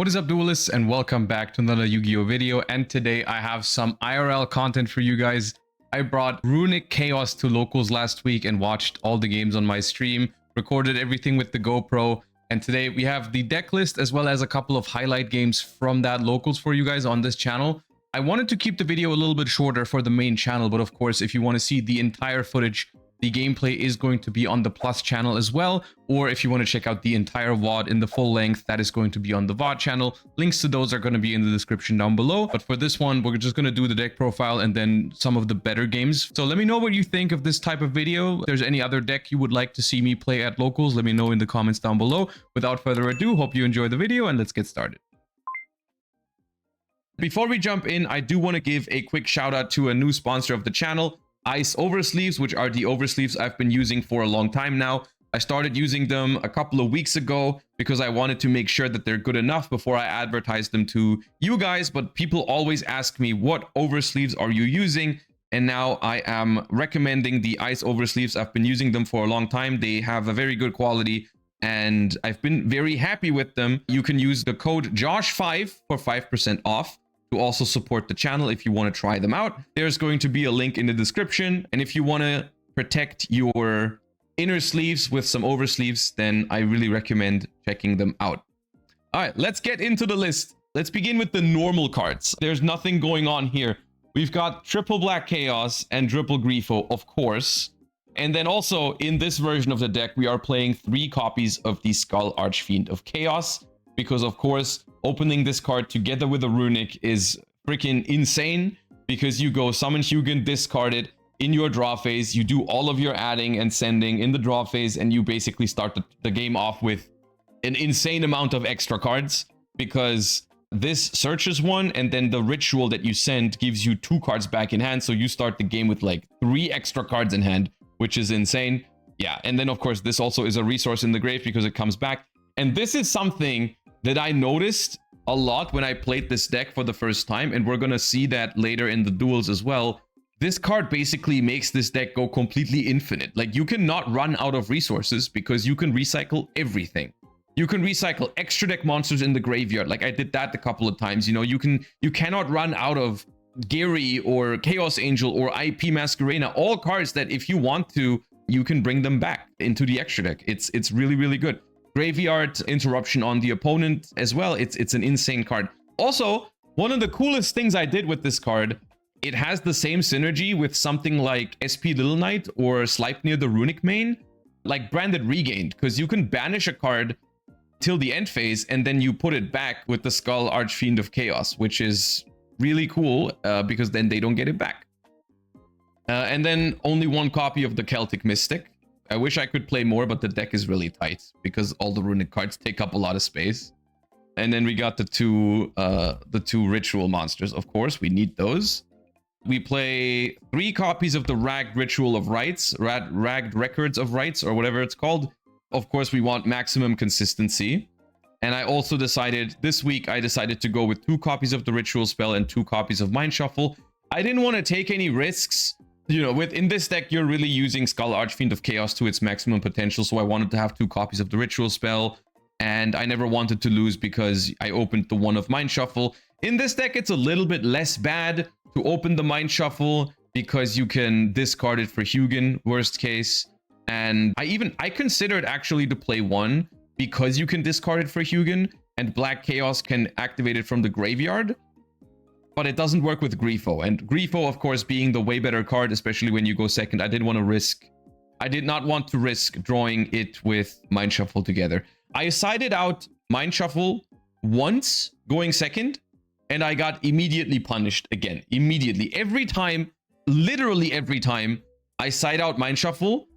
What is up, duelists, and welcome back to another Yu-Gi-Oh video. And today I have some IRL content for you guys. I brought Runic Chaos to locals last week and watched all the games on my stream, recorded everything with the GoPro, and today we have the deck list as well as a couple of highlight games from that locals for you guys on this channel. I wanted to keep the video a little bit shorter for the main channel, but of course, if you want to see the entire footage, the gameplay is going to be on the Plus channel as well, or if you want to check out the entire VOD in the full length, that is going to be on the VOD channel. Links to those are going to be in the description down below. But for this one, we're just going to do the deck profile and then some of the better games. So let me know what you think of this type of video. If there's any other deck you would like to see me play at locals, let me know in the comments down below. Without further ado, hope you enjoy the video and let's get started. Before we jump in, I do want to give a quick shout out to a new sponsor of the channel, Ice Oversleeves, which are the oversleeves I've been using for a long time now. I started using them a couple of weeks ago because I wanted to make sure that they're good enough before I advertise them to you guys. But people always ask me, what oversleeves are you using? And now I am recommending the Ice Oversleeves. I've been using them for a long time. They have a very good quality and I've been very happy with them. You can use the code JOSH5 for 5% off. To also support the channel if you want to try them out. There's going to be a link in the description. And if you want to protect your inner sleeves with some oversleeves, then I really recommend checking them out. All right, let's get into the list. Let's begin with the normal cards. There's nothing going on here. We've got triple Black Chaos and triple Grifo, of course. And then also in this version of the deck, we are playing 3 copies of the Skull Archfiend of Chaos. Because of course, opening this card together with a Runic is freaking insane. Because you go summon Hugin, discard it in your draw phase. You do all of your adding and sending in the draw phase. And you basically start the game off with an insane amount of extra cards. Because this searches one and then the ritual that you send gives you 2 cards back in hand. So you start the game with like 3 extra cards in hand, which is insane. Yeah, and then of course, this also is a resource in the grave because it comes back. And this is something that I noticed a lot when I played this deck for the first time, and we're gonna see that later in the duels as well. This card basically makes this deck go completely infinite. Like, you cannot run out of resources because you can recycle everything. You can recycle extra deck monsters in the graveyard. Like, I did that a couple of times. You know, you cannot run out of Gary or Chaos Angel or IP Masquerena. All cards that if you want to, you can bring them back into the extra deck. It's really, really good. Graveyard interruption on the opponent as well. It's an insane card. Also, one of the coolest things I did with this card, it has the same synergy with something like SP Little Knight or Sleipnir the Runic main, like Branded Regained, because you can banish a card till the end phase and then you put it back with the Skull Archfiend of Chaos, which is really cool because then they don't get it back. And then only 1 copy of the Celtic Mystic. I wish I could play more, but the deck is really tight because all the Runic cards take up a lot of space. And then we got the two ritual monsters. Of course, we need those. We play 3 copies of the Ragged Ritual of Rites, Ragged Records of Rites, or whatever it's called. Of course, we want maximum consistency. And I also decided, this week, I decided to go with 2 copies of the Ritual Spell and 2 copies of Mind Shuffle. I didn't want to take any risks. You know, in this deck, you're really using Skull Archfiend of Chaos to its maximum potential. So I wanted to have 2 copies of the Ritual Spell. And I never wanted to lose because I opened the one of Mind Shuffle. In this deck, it's a little bit less bad to open the Mind Shuffle because you can discard it for Hugin, worst case. And I considered actually to play 1 because you can discard it for Hugin and Black Chaos can activate it from the graveyard. But it doesn't work with Grifo. And Grifo, of course, being the way better card, especially when you go second, I did not want to risk drawing it with Mind Shuffle together. I sided out Mind Shuffle once going second, and I got immediately punished again. Immediately. Every time, literally every time I side out Mind Shuffle,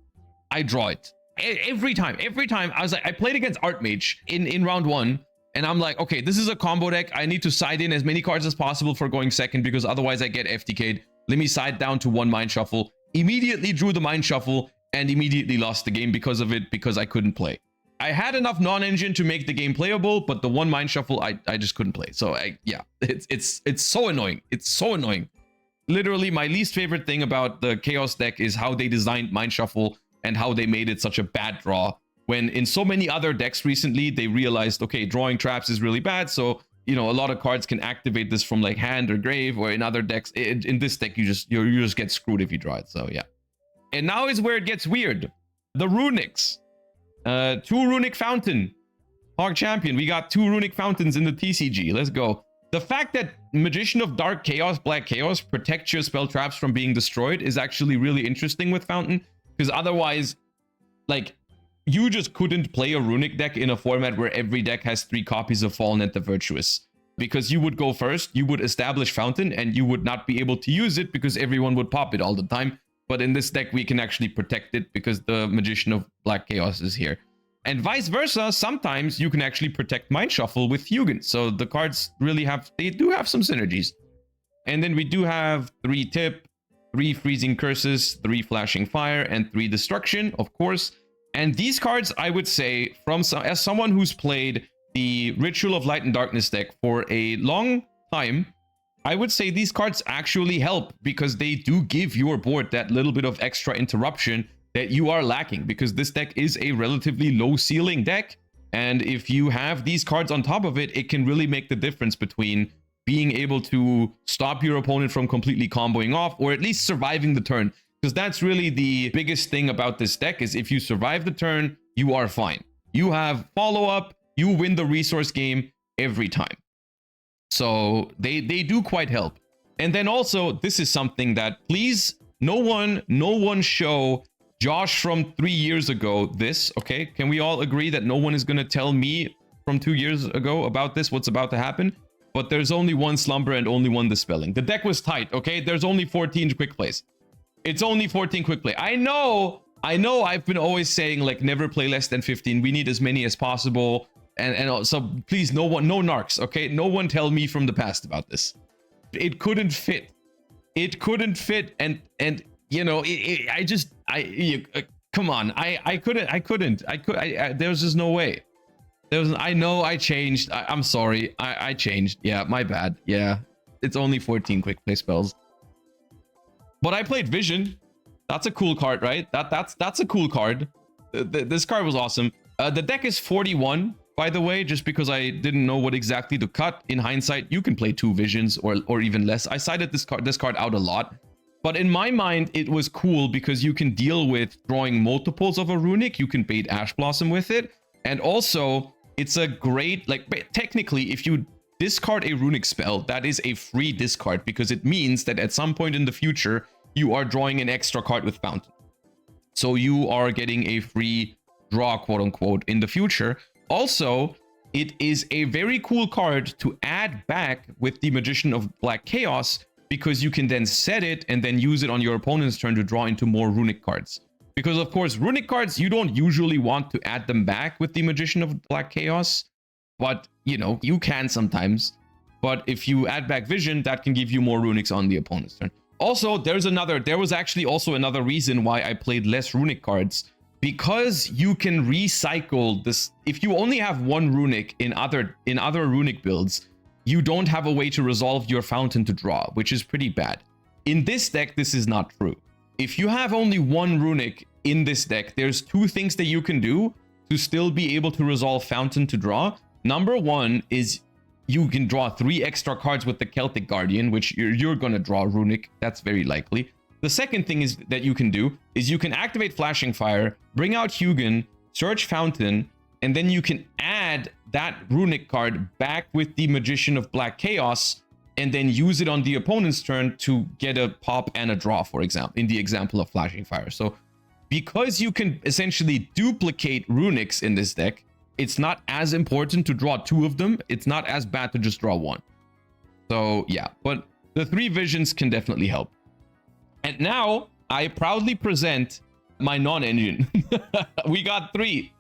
I draw it. Every time. I was like, I played against Archmage in round 1. And I'm like, okay, this is a combo deck. I need to side in as many cards as possible for going second because otherwise I get FTK'd. Let me side down to 1 Mind Shuffle. Immediately drew the Mind Shuffle and immediately lost the game because of it, because I couldn't play. I had enough non-engine to make the game playable, but the 1 Mind Shuffle, I just couldn't play. So yeah, it's so annoying. It's so annoying. Literally, my least favorite thing about the Chaos deck is how they designed Mind Shuffle and how they made it such a bad draw. When in so many other decks recently, they realized, okay, drawing traps is really bad. So, you know, a lot of cards can activate this from like hand or grave, or in other decks. In this deck, you just get screwed if you draw it. So yeah. And now is where it gets weird. The Runicks. 2 Runic Fountain. Hog Champion. We got 2 Runic Fountains in the TCG. Let's go. The fact that Magician of Dark Chaos, Black Chaos protects your spell traps from being destroyed is actually really interesting with Fountain. Because otherwise, like, you just couldn't play a Runic deck in a format where every deck has 3 copies of Fallen and the Virtuous. Because you would go first, you would establish Fountain, and you would not be able to use it because everyone would pop it all the time. But in this deck, we can actually protect it because the Magician of Black Chaos is here. And vice versa, sometimes you can actually protect Mind Shuffle with Hugin. So the cards really they do have some synergies. And then we do have 3 Tip, 3 Freezing Curses, 3 Flashing Fire, and 3 Destruction, of course. And these cards, I would say, as someone who's played the Ritual of Light and Darkness deck for a long time, I would say these cards actually help because they do give your board that little bit of extra interruption that you are lacking, because this deck is a relatively low ceiling deck. And if you have these cards on top of it, it can really make the difference between being able to stop your opponent from completely comboing off, or at least surviving the turn. Because that's really the biggest thing about this deck, is if you survive the turn, you are fine. You have follow-up, you win the resource game every time. So they do quite help. And then also, this is something that, please, no one show Josh from 3 years ago this, okay? Can we all agree that no one is going to tell me from 2 years ago about this, what's about to happen? But there's only one Slumber and only one Dispelling. The deck was tight, okay? There's only 14 quick plays. It's only 14 quick play. I know I've been always saying, like, never play less than 15. We need as many as possible. And so please, no narcs, okay? No one tell me from the past about this. It couldn't fit. It couldn't fit. And you know, come on. I couldn't. There's just no way. I know I changed. I'm sorry. I changed. Yeah, my bad. Yeah, it's only 14 quick play spells. But I played Vision. That's a cool card, right? That's a cool card. This card was awesome. The deck is 41, by the way, just because I didn't know what exactly to cut. In hindsight, you can play 2 Visions or even less. I cited this card out a lot. But in my mind, it was cool because you can deal with drawing multiples of a Runic. You can bait Ash Blossom with it. And also, it's a great, like, technically, if you discard a Runic spell, that is a free discard, because it means that at some point in the future, you are drawing an extra card with Fountain. So you are getting a free draw, quote unquote, in the future. Also, it is a very cool card to add back with the Magician of Black Chaos, because you can then set it and then use it on your opponent's turn to draw into more Runic cards. Because, of course, Runic cards, you don't usually want to add them back with the Magician of Black Chaos. But, you know, you can sometimes. But if you add back Vision, that can give you more Runics on the opponent's turn. Also, there was actually also another reason why I played less Runic cards. Because you can recycle this. If you only have 1 Runic in other Runic builds, you don't have a way to resolve your Fountain to draw, which is pretty bad. In this deck, this is not true. If you have only 1 Runic in this deck, there's 2 things that you can do to still be able to resolve Fountain to draw. Number 1 is you can draw 3 extra cards with the Celtic Guardian, which you're going to draw Runic. That's very likely. The second thing is that you can do is you can activate Flashing Fire, bring out Hugin, search Fountain, and then you can add that Runic card back with the Magician of Black Chaos, and then use it on the opponent's turn to get a pop and a draw, for example, in the example of Flashing Fire. So because you can essentially duplicate Runicks in this deck, it's not as important to draw 2 of them. It's not as bad to just draw 1. So yeah, but the 3 Visions can definitely help. And now I proudly present my non-engine. We got 3.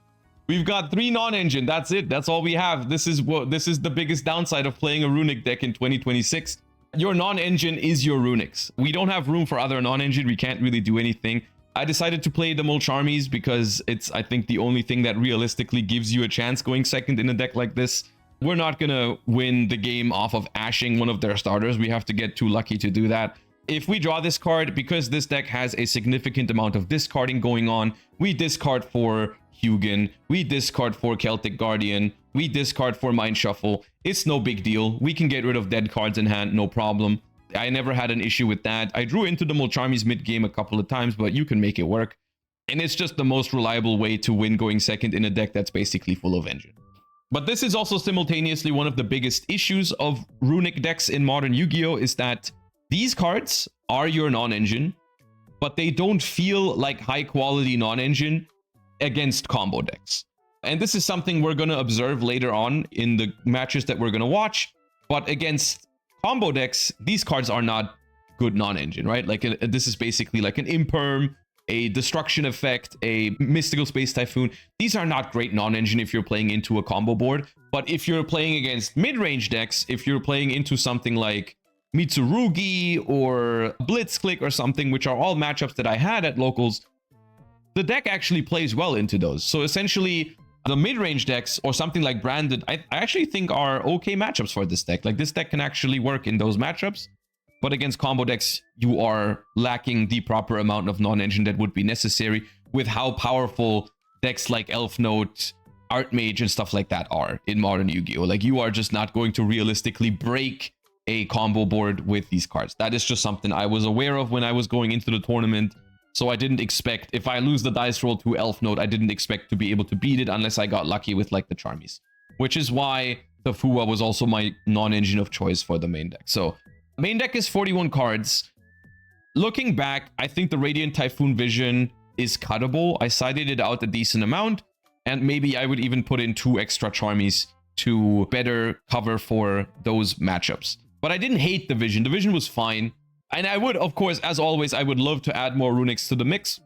We've got 3 non-engine. That's it. That's all we have. This is the biggest downside of playing a Runic deck in 2026. Your non-engine is your Runicks. We don't have room for other non-engine. We can't really do anything. I decided to play the Mulcharmies because it's, I think, the only thing that realistically gives you a chance going second in a deck like this. We're not gonna win the game off of ashing one of their starters. We have to get too lucky to do that. If we draw this card, because this deck has a significant amount of discarding going on, we discard for Hugin, we discard 4 Celtic Guardian, we discard 4 Mind Shuffle. It's no big deal. We can get rid of dead cards in hand, no problem. I never had an issue with that. I drew into the Molcharmies mid-game a couple of times, but you can make it work. And it's just the most reliable way to win going second in a deck that's basically full of engine. But this is also simultaneously one of the biggest issues of Runic decks in modern Yu-Gi-Oh! Is that these cards are your non-engine, but they don't feel like high-quality non-engine against combo decks. And this is something we're going to observe later on in the matches that we're going to watch. But against combo decks, these cards are not good non-engine, right? Like this is basically like an Imperm, a Destruction Effect, a Mystical Space Typhoon. These are not great non-engine if you're playing into a combo board. But if you're playing against mid-range decks, if you're playing into something like Mitsurugi or Blitzclick or something, which are all matchups that I had at locals, the deck actually plays well into those. So essentially, the mid-range decks or something like Branded, I actually think are okay matchups for this deck. Like this deck can actually work in those matchups. But against combo decks, you are lacking the proper amount of non-engine that would be necessary with how powerful decks like Elf Note, Archmage, and stuff like that are in modern Yu-Gi-Oh! Like you are just not going to realistically break a combo board with these cards. That is just something I was aware of when I was going into the tournament. So I didn't expect, if I lose the dice roll to Elf Note, I didn't expect to be able to beat it unless I got lucky with like the Charmies. Which is why the Fua was also my non-engine of choice for the main deck. So main deck is 41 cards. Looking back, I think the Radiant Typhoon Vision is cuttable. I sided it out a decent amount. And maybe I would even put in 2 extra Charmies to better cover for those matchups. But I didn't hate the Vision. The Vision was fine. And I would, of course, as always, I would love to add more Runicks to the mix.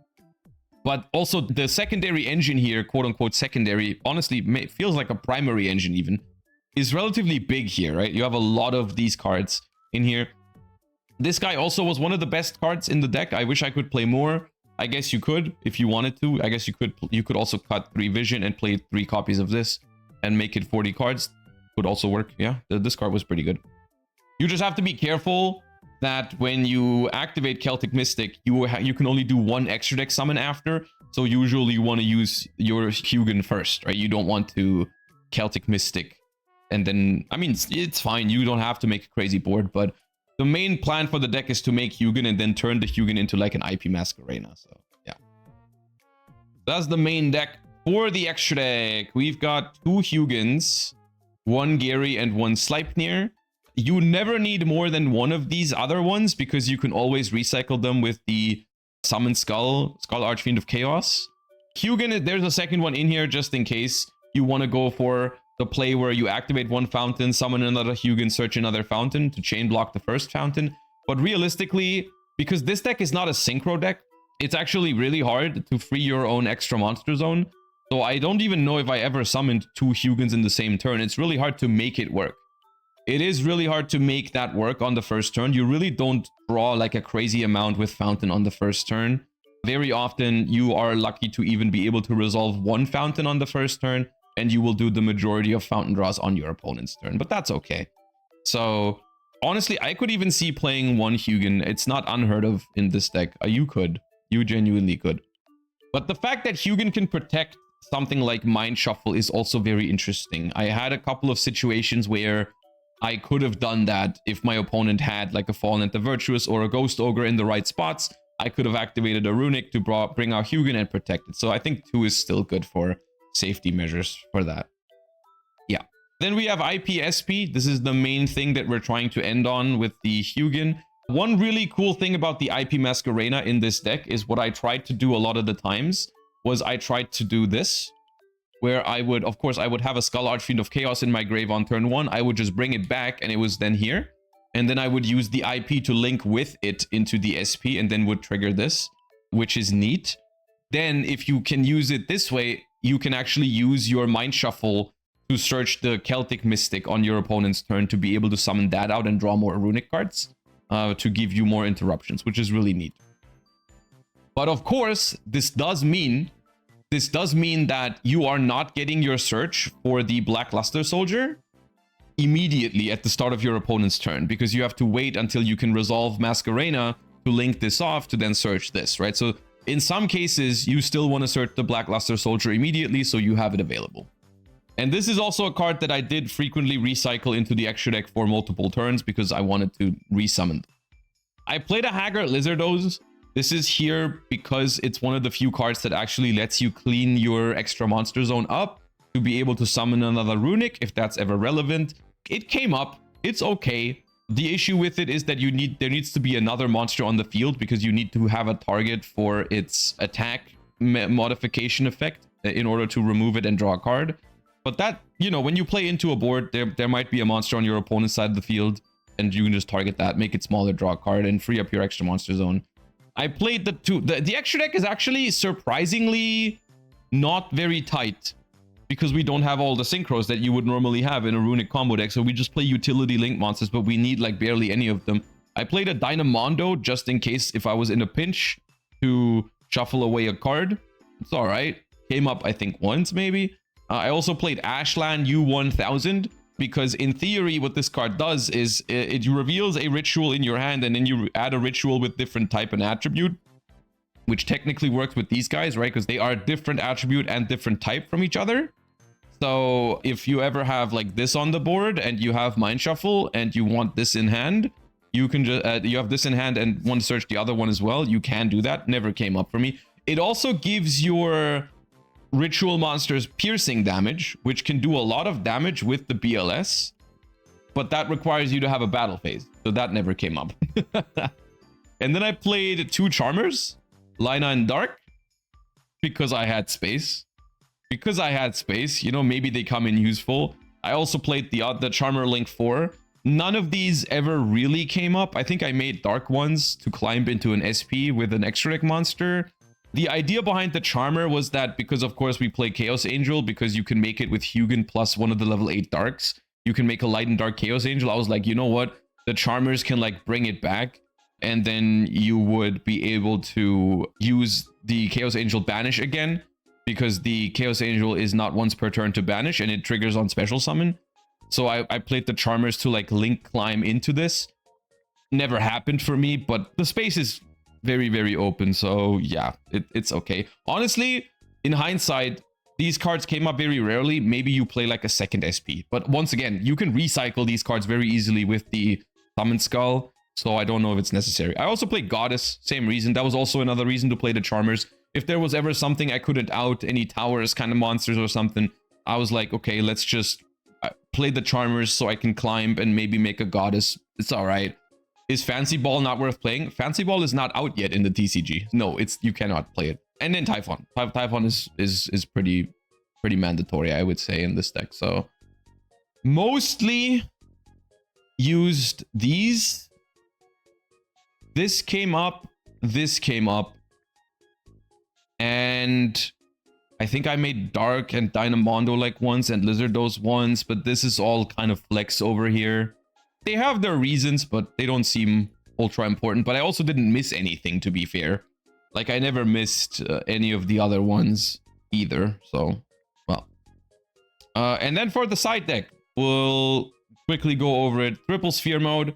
But also the secondary engine here, quote unquote secondary, honestly feels like a primary engine even, is relatively big here, right? You have a lot of these cards in here. This guy also was one of the best cards in the deck. I wish I could play more. I guess you could if you wanted to. I guess you could also cut 3 Vision and play 3 copies of this and make it 40 cards. Would also work. Yeah, this card was pretty good. You just have to be careful that when you activate Celtic Mystic, you can only do 1 extra deck summon after. So usually you want to use your Hugin first, right? You don't want to Celtic Mystic. And then, I mean, it's fine. You don't have to make a crazy board, but the main plan for the deck is to make Hugin and then turn the Hugin into like an IP Masquerena. So yeah, that's the main deck. For the extra deck, we've got 2 Hugins, 1 Gary and 1 Sleipnir. You never need more than 1 of these other ones because you can always recycle them with the Summon Skull Archfiend of Chaos. Hugin, there's a second one in here just in case you want to go for the play where you activate 1 fountain, summon another Hugin, search another fountain to chain block the first fountain. But realistically, because this deck is not a synchro deck, it's actually really hard to free your own extra monster zone. So I don't even know if I ever summoned 2 Hugins in the same turn. It's really hard to make it work. It is really hard to make that work on the first turn. You really don't draw like a crazy amount with Fountain on the first turn. Very often, you are lucky to even be able to resolve 1 Fountain on the first turn, and you will do the majority of Fountain draws on your opponent's turn, but that's okay. So, honestly, I could even see playing 1 Hugin. It's not unheard of in this deck. You could. You genuinely could. But the fact that Hugin can protect something like Mind Shuffle is also very interesting. I had a couple of situations where I could have done that if my opponent had like a Fallen at the Virtuous or a Ghost Ogre in the right spots. I could have activated a Runic to bring out Hugin and protect it. So I think 2 is still good for safety measures for that. Yeah. Then we have IPSP. This is the main thing that we're trying to end on with the Hugin. One really cool thing about the IP Masquerena in this deck is what I tried to do a lot of the times was I tried to do this, where I would, of course, I would have a Skull Archfiend of Chaos in my grave on turn 1. I would just bring it back and it was then here. And then I would use the IP to link with it into the SP and then would trigger this, which is neat. Then if you can use it this way, you can actually use your Mind Shuffle to search the Celtic Mystic on your opponent's turn to be able to summon that out and draw more Runic cards to give you more interruptions, which is really neat. But of course, this does mean that you are not getting your search for the Black Luster Soldier immediately at the start of your opponent's turn, because you have to wait until you can resolve Masquerena to link this off to then search this, right? So In some cases, you still want to search the Blackluster Soldier immediately so you have it available. And this is also a card that I did frequently recycle into the extra deck for multiple turns because I wanted to resummon. I played a Haggard Lizardos. This is here because it's one of the few cards that actually lets you clean your extra monster zone up to be able to summon another Runic if that's ever relevant. It came up. It's okay. The issue with it is that there needs to be another monster on the field because you need to have a target for its attack modification effect in order to remove it and draw a card. But that, you know, when you play into a board, there might be a monster on your opponent's side of the field, and you can just target that, make it smaller, draw a card, and free up your extra monster zone. I played the extra deck is actually surprisingly not very tight because we don't have all the synchros that you would normally have in a Runic combo deck. So we just play utility link monsters, but we need like barely any of them. I played a Dynamondo just in case if I was in a pinch to shuffle away a card. It's all right. Came up, I think, once maybe. I also played Ashland U1000 because in theory, what this card does is it reveals a ritual in your hand and then you add a ritual with different type and attribute, which technically works with these guys, right? Because they are different attribute and different type from each other. So if you ever have like this on the board and you have Mind Shuffle and you want this in hand, you can just, you have this in hand and want to search the other one as well. You can do that. Never came up for me. It also gives your ritual monsters piercing damage, which can do a lot of damage with the BLS, but that requires you to have a battle phase. So that never came up. And then I played 2 Charmers, Lina and Dark, because I had space. Because I had space, you know, maybe they come in useful. I also played the Charmer Link 4. None of these ever really came up. I think I made Dark ones to climb into an SP with an extra deck monster. The idea behind the Charmer was that because, of course, we play Chaos Angel, because you can make it with Hugin plus one of the level 8 Darks. You can make a Light and Dark Chaos Angel. I was like, you know what? The Charmers can, like, bring it back. And then you would be able to use the Chaos Angel Banish again, because the Chaos Angel is not once per turn to banish, and it triggers on special summon. So I played the Charmers to, like, link climb into this. Never happened for me, but the space is very, very open, so yeah, it's okay. Honestly, in hindsight, these cards came up very rarely. Maybe you play like a second SP, but once again, you can recycle these cards very easily with the Summon Skull, so I don't know if it's necessary. I also played Goddess, same reason. That was also another reason to play the Charmers. If there was ever something I couldn't out, any towers kind of monsters or something, I was like, okay, let's just play the Charmers so I can climb and maybe make a Goddess. It's all right. Is Fancy Ball not worth playing? Fancy Ball is not out yet in the TCG. No, you cannot play it. And then Typhon. Typhon is pretty mandatory, I would say, in this deck. So mostly used these. This came up. This came up. And I think I made Dark and Dynamondo like once and Lizardos once, but this is all kind of flex over here. They have their reasons, but they don't seem ultra important. But I also didn't miss anything, to be fair. Like, I never missed any of the other ones either. So, well. And then for the side deck, we'll quickly go over it. Triple Sphere mode.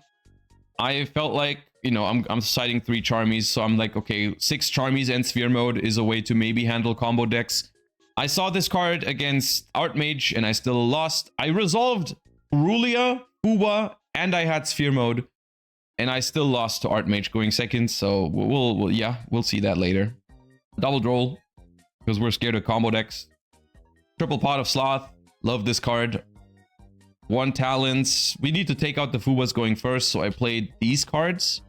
I felt like, you know, I'm citing 3 Charmies. So I'm like, okay, 6 Charmies and Sphere mode is a way to maybe handle combo decks. I saw this card against Archmage and I still lost. I resolved Rulia, Fuba, and I had Sphere mode, and I still lost to Archmage going second. So we'll see that later. Double Droll, because we're scared of combo decks. Triple Pot of Sloth. Love this card. 1 Talents. We need to take out the Fubas going first, so I played these cards.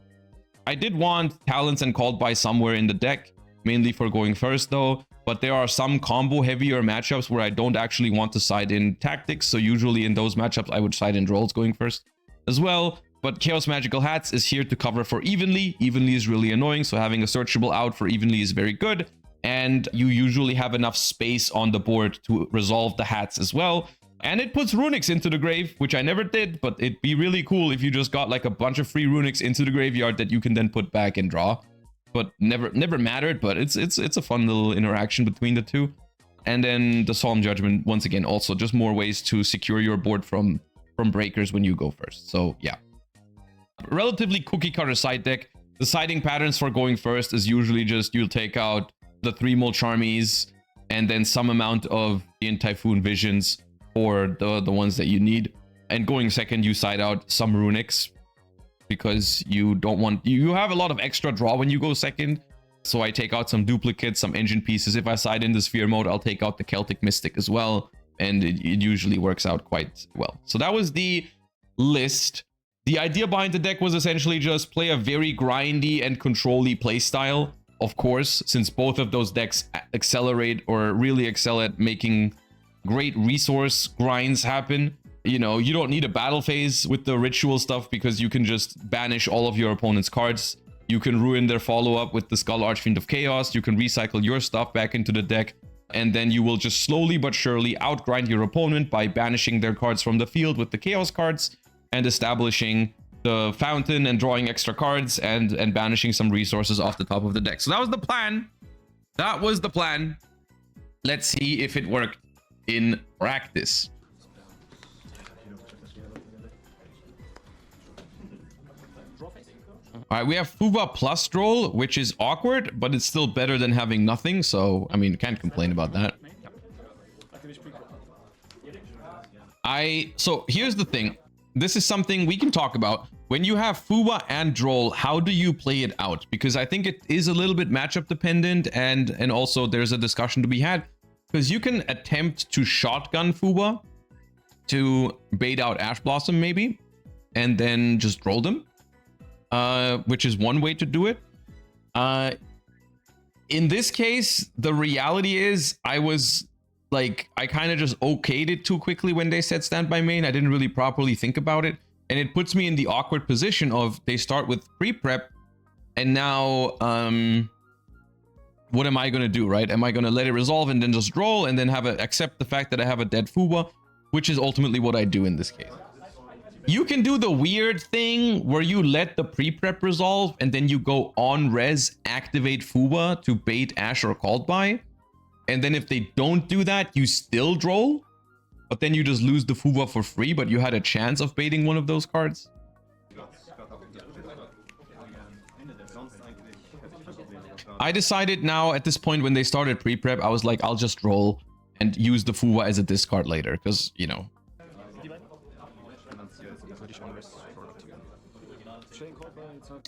I did want Talents and Called By somewhere in the deck, mainly for going first though. But there are some combo heavier matchups where I don't actually want to side in Tactics. So usually in those matchups, I would side in Drolls going first as well. But Chaos Magical Hats is here to cover for Evenly. Evenly is really annoying, so having a searchable out for Evenly is very good. And you usually have enough space on the board to resolve the hats as well. And it puts Runicks into the grave, which I never did, but it'd be really cool if you just got like a bunch of free Runicks into the graveyard that you can then put back and draw. But never mattered, but it's a fun little interaction between the two. And then the Solemn Judgment, once again, also just more ways to secure your board from breakers when you go first. So yeah, relatively cookie cutter side deck. deciding patterns for going first is usually just you'll take out the 3 Mole Charmies and then some amount of the Typhoon Visions for the ones that you need. And going second, you side out some Runicks because you don't want... You have a lot of extra draw when you go second. So I take out some duplicates, some engine pieces. If I side in the Sphere mode, I'll take out the Celtic Mystic as well. And it usually works out quite well. So that was the list. The idea behind the deck was essentially just play a very grindy and control-y playstyle. Of course, since both of those decks accelerate or really excel at making great resource grinds happen. You know, you don't need a battle phase with the ritual stuff because you can just banish all of your opponent's cards. You can ruin their follow-up with the Skull Archfiend of Chaos. You can recycle your stuff back into the deck. And then you will just slowly but surely outgrind your opponent by banishing their cards from the field with the Chaos cards and establishing the fountain and drawing extra cards and banishing some resources off the top of the deck. So that was the plan. That was the plan. Let's see if it worked in practice. All right, we have Fuba plus Droll, which is awkward, but it's still better than having nothing. So, I mean, can't complain about that. So here's the thing. This is something we can talk about. When you have Fuba and Droll, how do you play it out? Because I think it is a little bit matchup dependent, and also there's a discussion to be had. Because you can attempt to shotgun Fuba to bait out Ash Blossom maybe, and then just roll them. Which is one way to do it. In this case, the reality is I kind of just okayed it too quickly when they said stand by main. I didn't really properly think about it. And it puts me in the awkward position of they start with pre-prep. And now, what am I going to do, right? Am I going to let it resolve and then just roll and then accept the fact that I have a dead Fuba, which is ultimately what I do in this case. You can do the weird thing where you let the pre-prep resolve and then you go on res, activate Fuba to bait Ash or Called By. And then if they don't do that, you still droll. But then you just lose the Fuba for free, but you had a chance of baiting one of those cards. I decided now at this point when they started pre-prep, I was like, I'll just roll and use the Fuba as a discard later. Because, you know...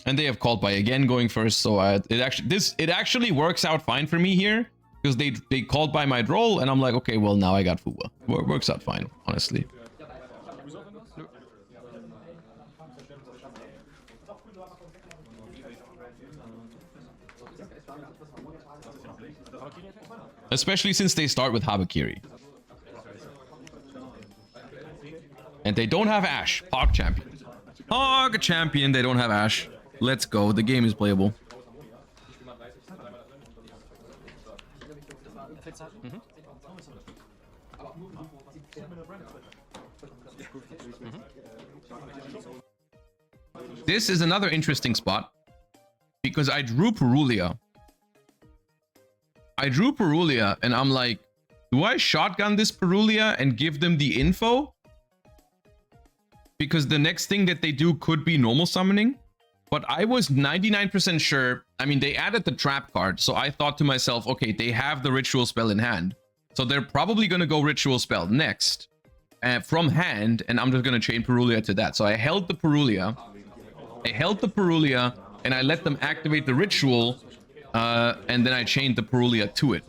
And they have Called By again going first, so it actually works out fine for me here because they Called By my Droll, and I'm like, okay, well now I got Fuba. Works out fine, honestly. Especially since they start with Habakiri. And they don't have Ash. Hog Champion. Hog Champion, they don't have Ash. Let's go. The game is playable. This is another interesting spot because I drew Perulia. And I'm like, do I shotgun this Perulia and give them the info? Because the next thing that they do could be normal summoning. But I was 99% sure. I mean, they added the trap card. So I thought to myself, okay, they have the ritual spell in hand. So they're probably going to go ritual spell next from hand. And I'm just going to chain Perulia to that. So I held the Perulia. And I let them activate the ritual. And then I chained the Perulia to it.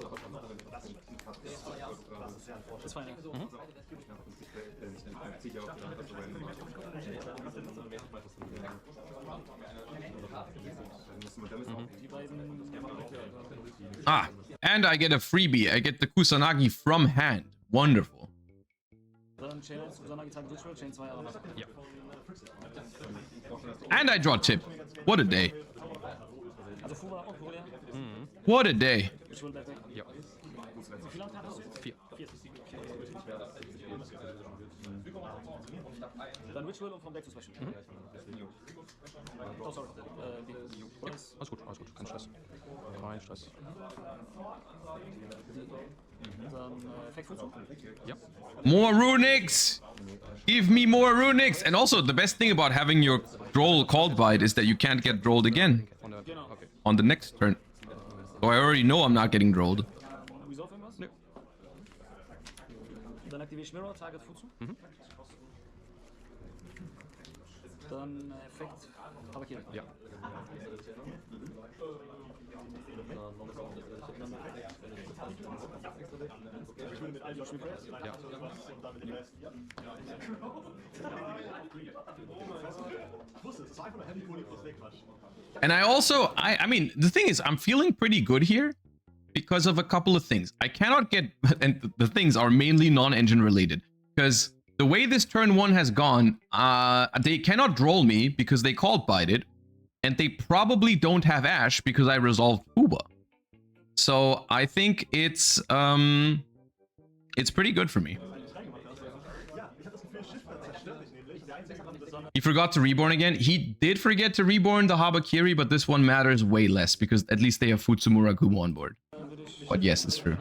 Ah, and I get a freebie. I get the Kusanagi from hand. Wonderful. And I draw tip. What a day. What a day. Dann Ritual und vom Deck zu smashen. Oh, sorry. Alles gut, kein Stress. Kein Stress. Dann Effekt Fuzu. Ja. More Runicks! Give me more Runicks! And also, the best thing about having your Droll Called By is that you can't get drolled again. Okay. on the next turn. So I already know I'm not getting drolled. Wieso auf irgendwas? Nö. Dann aktiviere ich Mirror, Target Futsu. Dann Effekt, Habakiri. Ja. Ja. And I mean, the thing is, I'm feeling pretty good here because of a couple of things. I cannot get, and the things are mainly non-engine related, because the way this turn 1 has gone, they cannot droll me because they called bite it, and they probably don't have Ash because I resolved Uba. So I think it's pretty good for me. He forgot to reborn again. He did forget to reborn the Habakiri, but this one matters way less because at least they have Futsumura Kumo on board. But yes, it's true.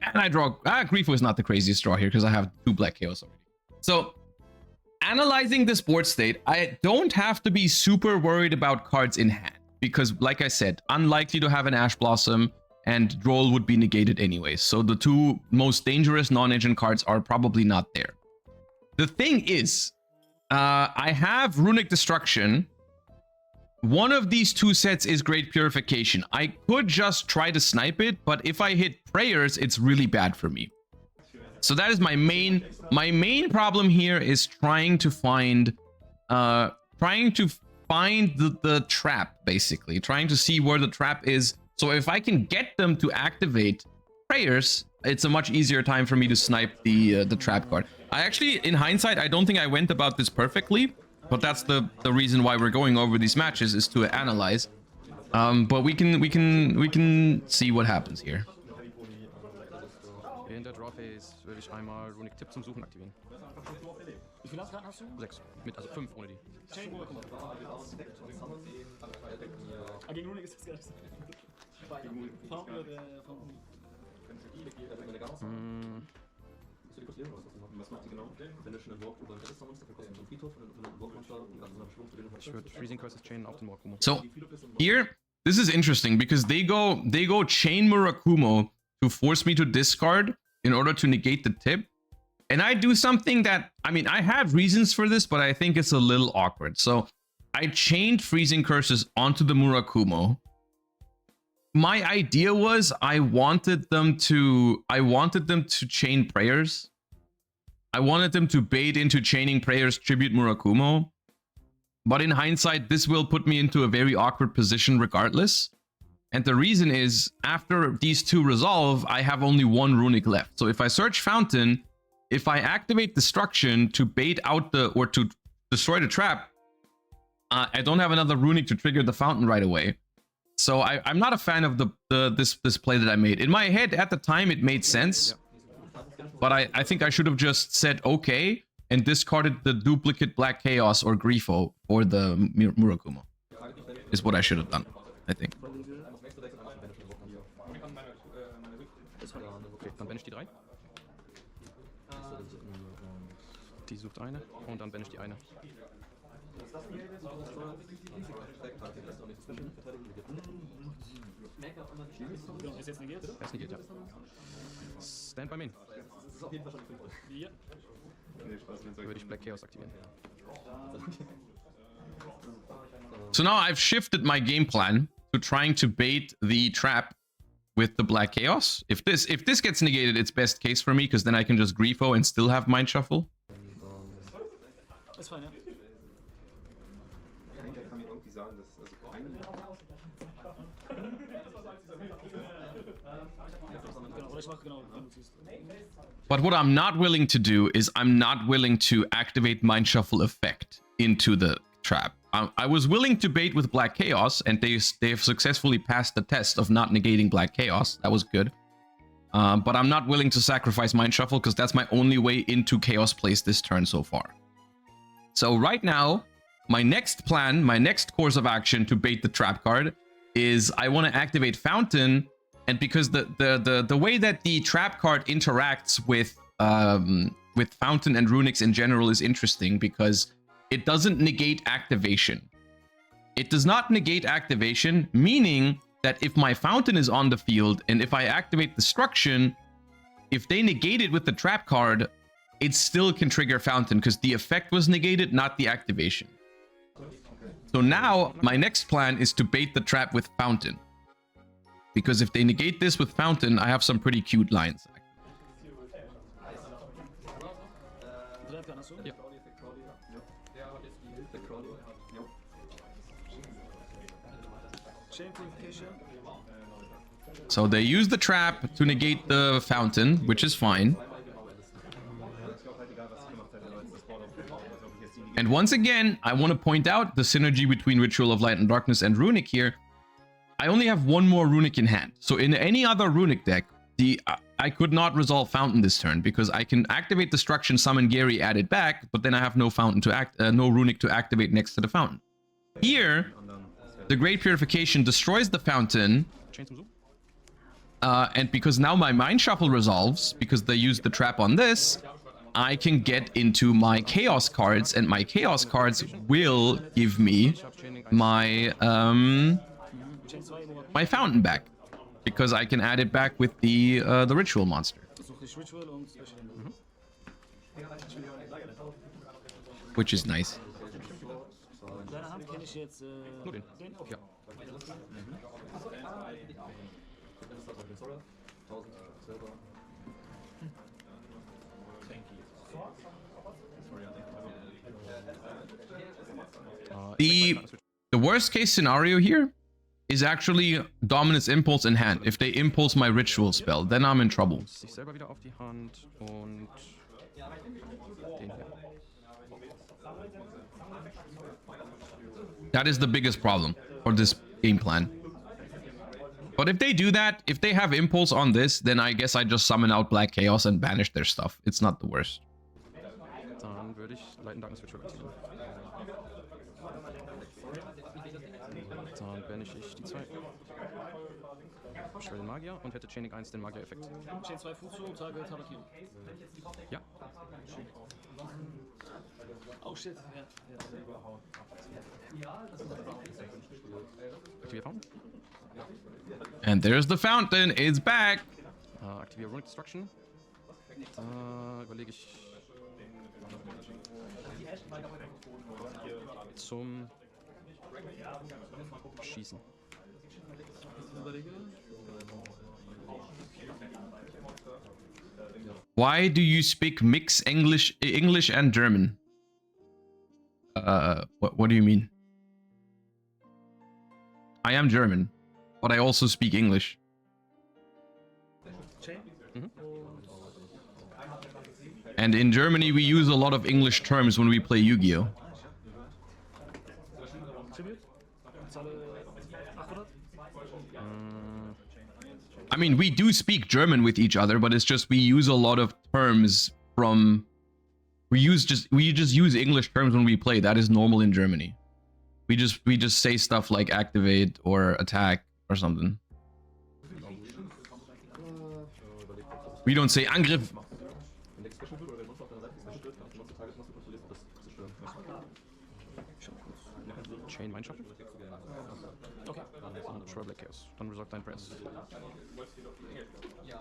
And I draw... Grifo is not the craziest draw here because I have 2 Black Chaos already. So, analyzing this board state, I don't have to be super worried about cards in hand. Because, like I said, unlikely to have an Ash Blossom, and Droll would be negated anyway. So the 2 most dangerous non-engine cards are probably not there. The thing is, I have Runic Destruction. One of these 2 sets is Great Purification. I could just try to snipe it, but if I hit Prayers, it's really bad for me. So that is my main problem here is trying to find the trap, basically. Trying to see where the trap is. So if I can get them to activate Prayers, it's a much easier time for me to snipe the trap card. I actually, in hindsight, I don't think I went about this perfectly, but that's the reason why we're going over these matches, is to analyze. But we can see what happens here. In der Draw Phase würde ich einmal Runic Tipp zum Suchen aktivieren. Wie viele Karten hast du? 6. Also 5 ohne die. Gegen Runicks ist das gar nicht so. Farben oder der Farben? Ich würde Freezing Curses chainen auf den Murakumo. So here, this is interesting because they go chain Murakumo to force me to discard in order to negate the tip. And I do something that, I mean, I have reasons for this, but I think it's a little awkward. So I chained Freezing Curses onto the Murakumo. My idea was I wanted them to chain Prayers. I wanted them to bait into chaining Prayers Tribute Murakumo. But in hindsight, this will put me into a very awkward position regardless. And the reason is, after these 2 resolve, I have only 1 Runic left. So if I search Fountain, if I activate Destruction to bait out or to destroy the trap, I don't have another Runic to trigger the Fountain right away. So I'm not a fan of this play that I made. In my head, at the time, it made sense. But I think I should have just said okay and discarded the duplicate Black Chaos or Grifo or the Murakumo. Is what I should have done, I think. Okay, dann banish die 3. Die sucht eine und dann banish die eine. Ist jetzt negiert? Er ist negiert, ja. Stand by Main. Ja. Würde ich Black Chaos aktivieren. So now I've shifted my game plan to trying to bait the trap with the Black Chaos. If this gets negated, it's best case for me, because then I can just Grifo and still have Mind Shuffle. Ist fein, ja. But what I'm not willing to do is I'm not willing to activate Mind Shuffle effect into the trap. I was willing to bait with Black Chaos, and they've successfully passed the test of not negating Black Chaos. That was good. But I'm not willing to sacrifice Mind Shuffle because that's my only way into Chaos plays this turn so far. So right now, my next plan, my next course of action to bait the trap card is I want to activate Fountain. And because the way that the trap card interacts with Fountain and Runicks in general is interesting, because it doesn't negate activation. it does not negate activation, meaning that if my fountain is on the field and if I activate Destruction, if they negate it with the trap card, it still can trigger fountain because the effect was negated, not the activation. So now my next plan is to bait the trap with fountain. Because if they negate this with fountain, I have some pretty cute lines. Ja. Chain purification. So they use the trap to negate the fountain, which is fine. And once again, I want to point out the synergy between Ritual of Light and Darkness and Runic here. I only have one more Runic in hand. So in any other Runic deck, I could not resolve Fountain this turn because I can activate Destruction, summon Gary, add it back, but then I have no Fountain to no Runic to activate next to the Fountain. Here, the Great Purification destroys the Fountain. And because now my Mind Shuffle resolves, because they use the trap on this, I can get into my Chaos cards, and my Chaos cards will give me my my Fountain back, because I can add it back with the Ritual monster, which is nice. The worst case scenario here is actually Dominus Impulse in hand. If they impulse my Ritual spell, then I'm in trouble. That is the biggest problem for this game plan. But if they do that, if they have Impulse on this, then I guess I just summon out Black Chaos and banish their stuff. It's not the worst. Dann würde ich Light and Darkness Ritual aktivieren. Dann banische ich die zwei. Beschwöre den Magier und hätte Chaining 1 den Magier-Effekt. Chain 2 Futsu, Tage Tabakiri. Ja. Oh shit, ja. Aktiviere Fountain. And there's the Fountain, it's back! Aktiviere Runic Destruction. Da überlege ich zum Schießen. Why do you speak mix English and German? What do you mean? I am German, but I also speak English. And in Germany, we use a lot of English terms when we play Yu-Gi-Oh! I mean, we do speak German with each other, but it's just we use a lot of terms from... We just use English terms when we play. That is normal in Germany. We just say stuff like activate or attack or something. We don't say Angriff. Chain Mind Shuffle. Okay. Und Beschwöre Black Chaos. Dann resolve dein Press. Ja.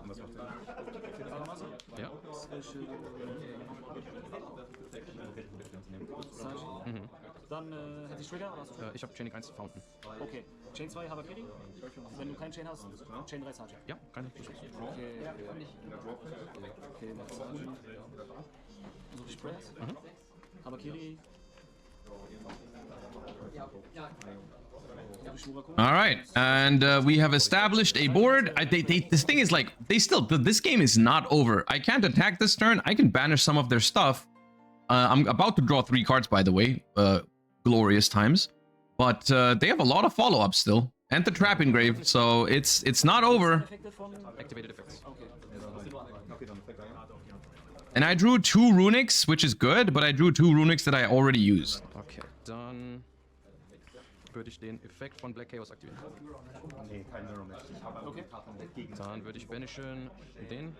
Dann hätte ich Trigger oder hast du? Ich habe Chaining 1 Fountain. Okay. Chain 2 Habakiri. Wenn du keinen Chain hast, Chain 3 Sarge. Ja, keine. Okay. Okay, suche ich Press. Habakiri. All right, and we have established a board. This thing is like, this game is not over. I can't attack this turn. I can banish some of their stuff. I'm about to draw 3 cards, by the way. Glorious times. But they have a lot of follow-ups still. And the trap engrave, so it's not over. Activated effects. And I drew 2 Runicks, which is good, but I drew 2 Runicks that I already used. Okay, dann würde ich den Effekt von Black Chaos aktivieren. Nee, kein Mirror Match. Ich habe aber Okay. die Karte entgegen. Dann würde ich banishen den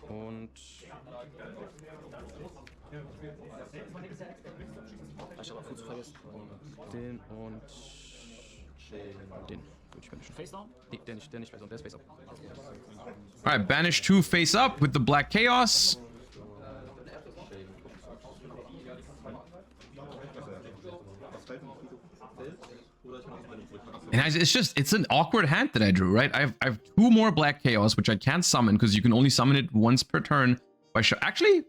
und Ich habe auch kurz vergessen. den und den würde ich banishen. Face down? Nee, der nicht face up, der ist face up. Alright, banish 2 face up with the Black Chaos. And it's an awkward hand that I drew, right? I have 2 more Black Chaos, which I can't summon because you can only summon it once per turn. Actually,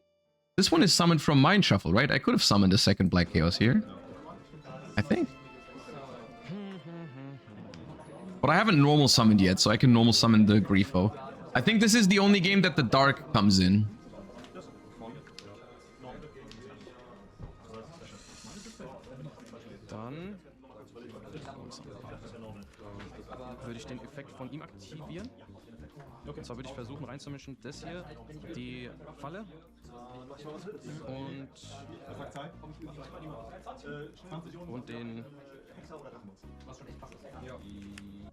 this one is summoned from Mind Shuffle, right? I could have summoned a second Black Chaos here. I think. But I haven't normal summoned yet, so I can normal summon the Grifo. I think this is the only game that the Dark comes in. Dann würde ich den Effekt von ihm aktivieren. Und zwar würde ich versuchen reinzumischen, das hier, die Falle und den...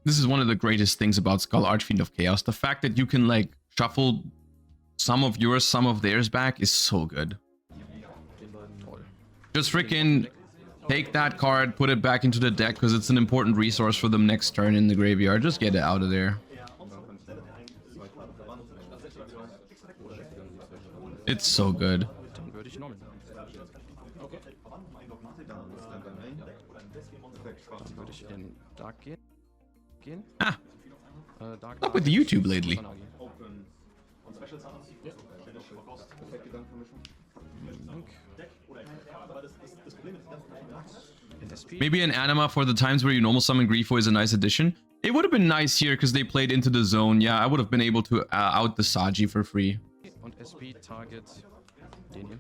This is one of the greatest things about Skull Archfiend of Chaos. The fact that you can like shuffle some of yours, some of theirs back is so good. Just freaking take that card, put it back into the deck because it's an important resource for them next turn in the graveyard. Just get it out of there. It's so good. Dann würde ich normal. Dann würde ich in Dark gehen. Ah, Dark up with YouTube lately. Maybe an anima for the times where you normal summon Grifo is a nice addition. It would have been nice here because they played into the zone. Yeah, I would have been able to out the Saji for free. Und SP Target den hier.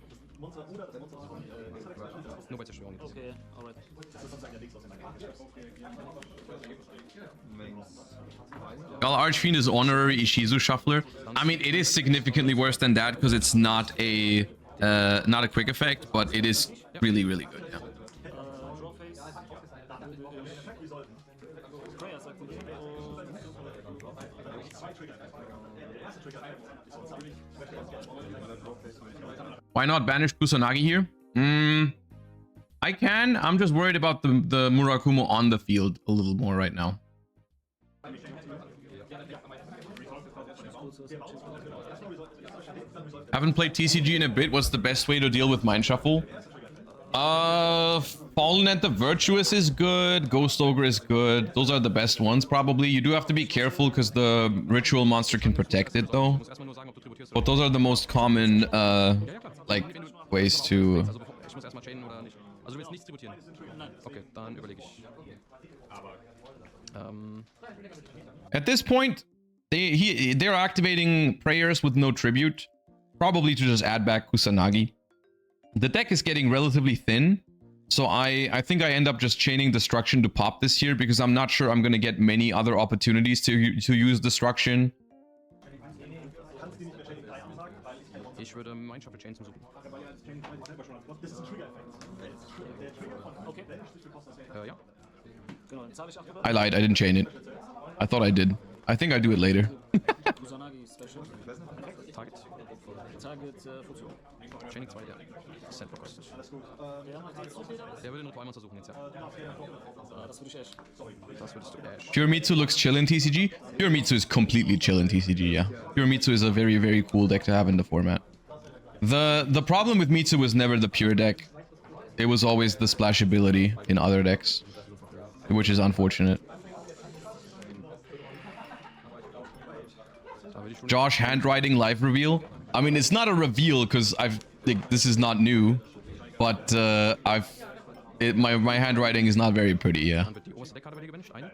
Nur bei Zerstörung. Okay, alright. Skull Archfiend is honorary Ishizu shuffler. I mean, it is significantly worse than that because it's not a quick effect, but it is really, really good. Yeah. Draw face. Prayer sagt Why not banish Kusanagi here? I can. I'm just worried about the Murakumo on the field a little more right now. Haven't played TCG in a bit. What's the best way to deal with Mind Shuffle? Fallen at the Virtuous is good. Ghost Ogre is good. Those are the best ones, probably. You do have to be careful because the Ritual Monster can protect it, though. But those are the most common, like, ways to... Ich muss erstmal chainen oder nicht. Also du willst nichts tributieren? Nein. Okay, dann überlege ich. At this point, they're activating prayers with no tribute. Probably to just add back Kusanagi. The deck is getting relatively thin. So I think I end up just chaining Destruction to pop this here because I'm not sure I'm going to get many other opportunities to use Destruction. Ich würde Mind Shuffle Chain suchen. Okay. Ja. Genau, jetzt habe ich abgebaut. I lied, I didn't chain it. I thought I did. I think I do it later. Kusanagi Special. Target. Target Funktion. Chaining 2, der Cent kostet. Der macht jetzt so viel dabei? Der würde nur 2 Monster suchen jetzt, ja. Das würde ich echt. Das würdest du Ash. Pure Mitsu looks chill in TCG. Pure Mitsu is completely chill in TCG, yeah. Pure Mitsu is a very, very cool deck to have in the format. The problem with Mitsu was never the pure deck. It was always the splashability in other decks, which is unfortunate. Josh handwriting live reveal. I mean, it's not a reveal because this is not new, but my handwriting is not very pretty, yeah. Dann wird die oberste Deckkarte bei dir gebencht. Eine.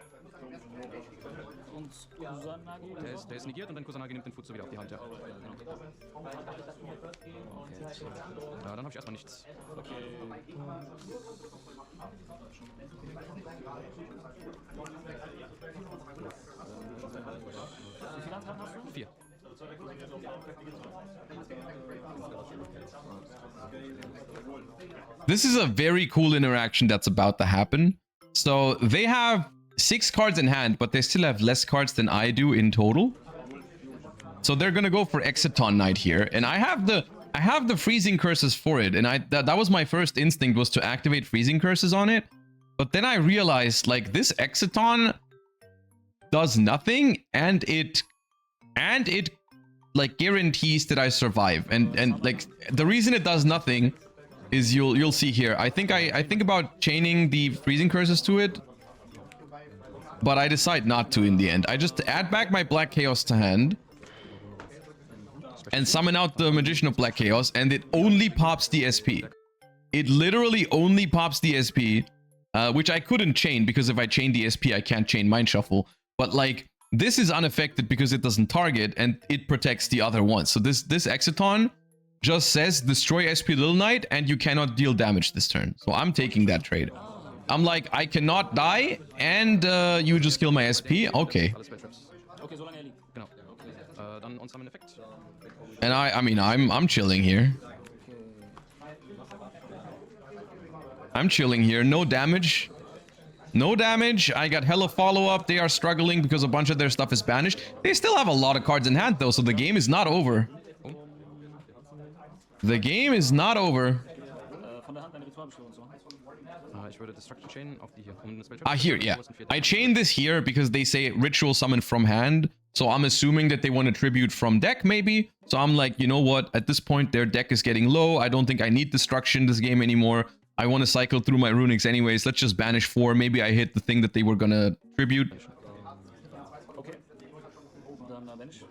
Und Kusanagi. Der ist negiert und dann Kusanagi nimmt den Futsu wieder auf die Hand, ja. Ja, dann habe ich erstmal nichts. Wie viele Antragen hast du? 4. This is a very cool interaction that's about to happen. So they have 6 cards in hand, but they still have less cards than I do in total. So they're gonna go for Exciton Knight here, and I have the freezing curses for it, and that was my first instinct, was to activate freezing curses on it. But then I realized, like, this Exciton does nothing, and it like guarantees that I survive. And like the reason it does nothing is you'll see here. I think about chaining the freezing curses to it, but I decide not to in the end. I just add back my Black Chaos to hand and summon out the Magician of Black Chaos, and it only pops the SP. It literally only pops the SP, which I couldn't chain, because if I chain the SP, I can't chain Mind Shuffle. But like, this is unaffected because it doesn't target, and it protects the other ones. So this Exciton just says destroy SP Little Knight, and you cannot deal damage this turn. So I'm taking that trade. I'm like, I cannot die, and you just kill my SP. Okay. Alles Spell Traps. Okay, solange er liegt. Genau. Dann on Summon Effekt. And I mean, I'm chilling here. I'm chilling here. No damage. No damage. I got hella follow-up. They are struggling because a bunch of their stuff is banished. They still have a lot of cards in hand, though, so the game is not over. The game is not over. Von der Hand eine Ritualbeschwörung zu machen. Ich würde Destruction Chain auf die hier. Um Spell Ah, here, yeah. I chained this here because they say ritual summon from hand. So I'm assuming that they want to tribute from deck, maybe. So I'm like, you know what? At this point, their deck is getting low. I don't think I need destruction this game anymore. I want to cycle through my Runicks anyways. Let's just banish 4. Maybe I hit the thing that they were gonna tribute. Okay. Dann Mensch.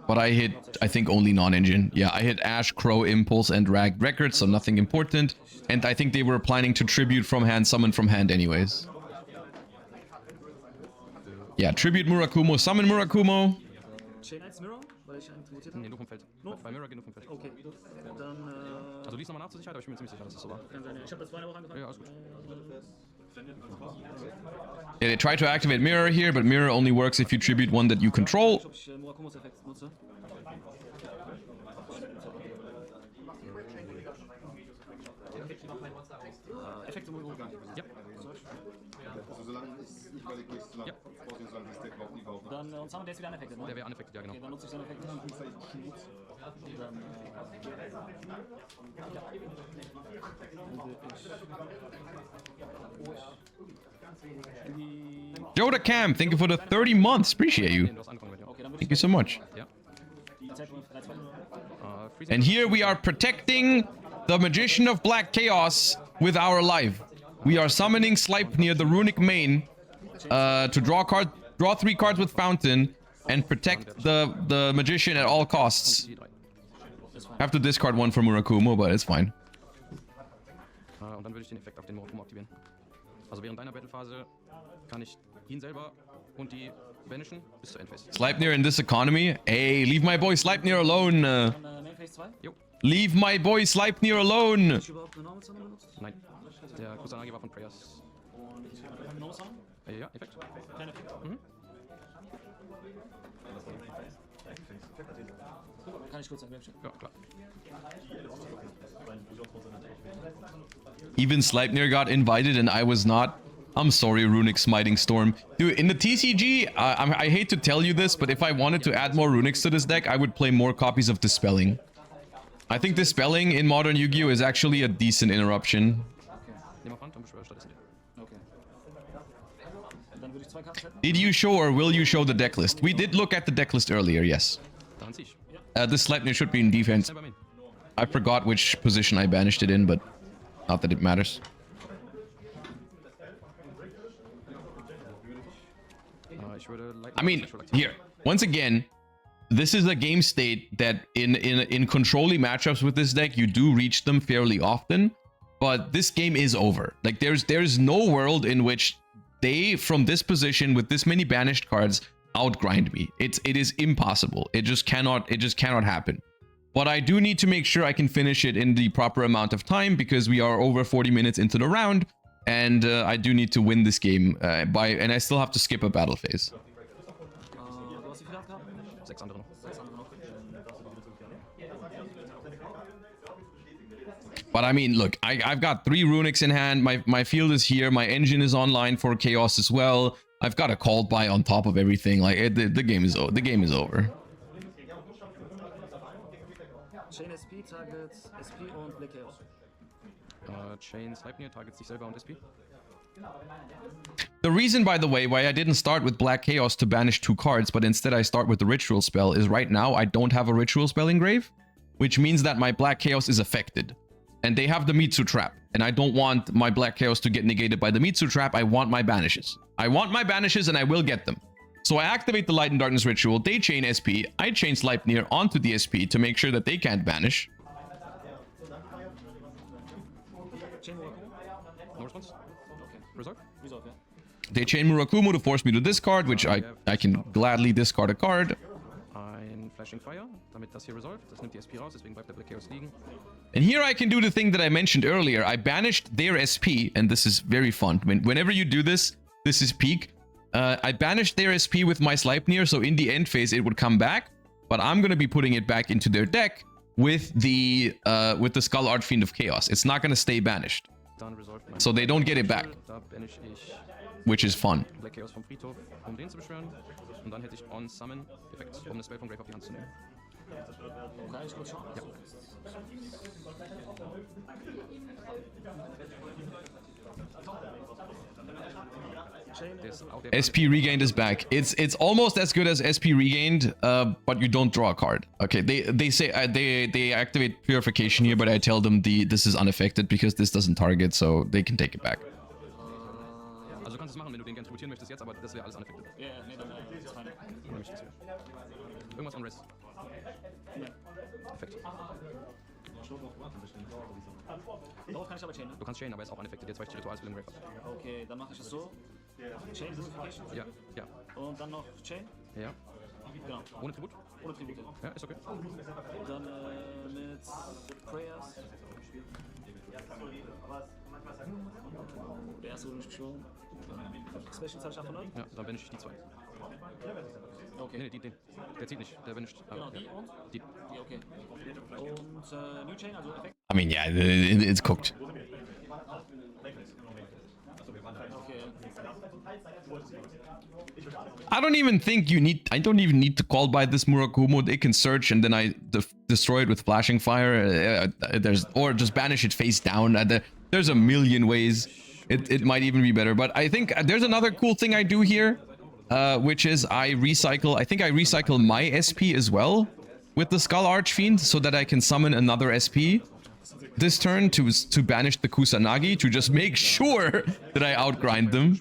But I hit, I think, only non-engine. Yeah, I hit Ash, Crow, Impulse, and Ragged Records, so nothing important. And I think they were planning to tribute from hand, summon from hand anyways. Yeah, tribute Murakumo, summon Murakumo. Chain 1 Mirror, weil ich einen mutiert Nee, habe. nur vom Feld. Bei Mirror geht nur vom Feld. Okay. Dann, Also lies nochmal nach zur Sicherheit, aber ich bin mir ziemlich sicher, dass es so war. kann sein, ja. Ich habe das vorhin auch angefangen. Ja, alles gut. Yeah, they try to activate Mirror here, but Mirror only works if you tribute one that you control. Ob ich Murakumos Effekt nutze. Effekte Murakumo. Ja. Also solange es nicht überlegt ist, solange solange das Deck überhaupt nie kaufen. Dann, und Summon, der ist wieder unaffected, ne? Der wäre unaffected, ja genau. Okay, dann nutze ich seine Effekte. Dann, Joda Cam, thank you for the 30 months. Appreciate you. Du hast angefangen mit dir. okay, dann würde Thank you so much. Ja. ich die Zeit von 3-2. Freezing. And here we are protecting the Magician of Black Chaos with our life. We are summoning Sleipnir, the Runic main, to draw 3 cards with Fountain and protect the Magician at all costs. Die 3. Have to discard 1 for Murakumo, but it's fine. Und dann würde ich den Effekt auf den Morokumo aktivieren. Also während deiner Battlephase kann ich ihn selber und die banishen bis zur Endphase. Sleipnir in this economy. Hey, leave my boy Sleipnir alone. Dann Mainphase 2. Jo. Leave my boy Sleipnir alone. Hast du überhaupt eine Normal Summon benutzt? Nein. Der Kusanagi war von Prayers. Und eine Normal Summon? Ja, Effekt. Kein Effekt. Mhm. Kann ich kurz sagen, Ja, klar. Even Sleipnir got invited and I was not. I'm sorry, Runic Smiting Storm. Dude, in the TCG, I hate to tell you this, but if I wanted to add more Runics to this deck, I would play more copies of Dispelling. I think Dispelling in modern Yu-Gi-Oh! Is actually a decent interruption. Nimm auf Hand und beschwöre stattdessen dir. Okay. Dann würde ich 2 Karten schalten. Did you show or will you show the deck list? We did look at the deck list earlier, yes. Dann zieh ich. This Sleipnir should be in defense. Selber Main. I forgot which position I banished it in, but not that it matters. Ich würde I mean, here, once again, this is a game state that in controlling matchups with this deck, you do reach them fairly often, but this game is over. Like there's no world in which they, from this position with this many banished cards, outgrind me. It is impossible. It just cannot happen. But I do need to make sure I can finish it in the proper amount of time because we are over 40 minutes into the round. And I do need to win this game and I still have to skip a battle phase. Du hast wie viele Handkarten? 6 andere noch. 6 andere noch. But I mean, look, I've got 3 Runicks in hand. My field is here. My engine is online for Chaos as well. I've got a called by on top of everything. Like the game is over. Chain SP targets SP und Black Chaos. Chain Sleipnir targets sich selber und SP. The reason, by the way, why I didn't start with Black Chaos to banish 2 cards, but instead I start with the Ritual spell is right now I don't have a Ritual spell engrave, which means that my Black Chaos is affected. And they have the Mitsu trap, and I don't want my Black Chaos to get negated by the Mitsu trap. I want my banishes. I want my banishes, and I will get them. So I activate the Light and Darkness Ritual, they chain SP, I chain Sleipnir onto the SP to make sure that they can't banish. Chain Murakumo. No response. Okay. Resolve. Resolve, yeah. They chain Murakumo to force me to discard, which I can gladly discard a card. Ein Flashing Fire, damit das hier resolved. Das nimmt die SP raus, deswegen bleibt der Black Chaos liegen. And here I can do the thing that I mentioned earlier. I banished their SP, and this is very fun. Whenever you do this, this is peak. I banished their SP with my Sleipnir, so in the end phase it would come back. But I'm going to be putting it back into their deck with the Skull Archfiend of Chaos. It's not going to stay banished. Dann resolved mein So they don't get it back, Da banish ich which is fun. Black Chaos vom Friedhof, um den zu beschwören. Und dann hätte ich On Summon Effekt, um das Spell vom Grave auf die Hand zu nehmen. Kann ich kurz schauen? Ja. Der ist auch der SP Regained is back. It's almost as good as SP Regained, but you don't draw a card. Okay, they say they activate Purification here, but I tell them this is unaffected because this doesn't target, so they can take it back. Also du kannst es machen, wenn du den gerne tributieren möchtest jetzt, aber das wäre alles unaffected. Ja, ja, nee, dann ist fein. Dann nehme ich das hier. Irgendwas on Rest. Perfekt. Darauf kann ich aber chainen, ne? Du kannst chainen, aber er ist auch unaffected, jetzt weil ich die Ritualspell im Grave habe. Okay, dann mache ich das so. Chain Purification. Ja, ja, Und dann noch Chain. ja. Genau. Ohne Tribut? Ohne Tribute. Ja, ist okay. Dann mit Prayers. Der erste wurde nicht beschworen. Special zahle ich 800. Ja, dann banish ich die 2. Okay. Nee, den. Der zieht nicht, der banisht. Genau, die und? Die. Die, okay. Und New Chain, also Effekt. I mean, yeah, it's cooked. I don't even think I don't even need to call by this Murakumo. It can search and then I destroy it with Flashing Fire. Or just banish it face down. There's a million ways. It might even be better. But I think there's another cool thing I do here, which is I think I recycle my SP as well with the Skull Archfiend so that I can summon another SP this turn to banish the Kusanagi to just make sure that I outgrind them.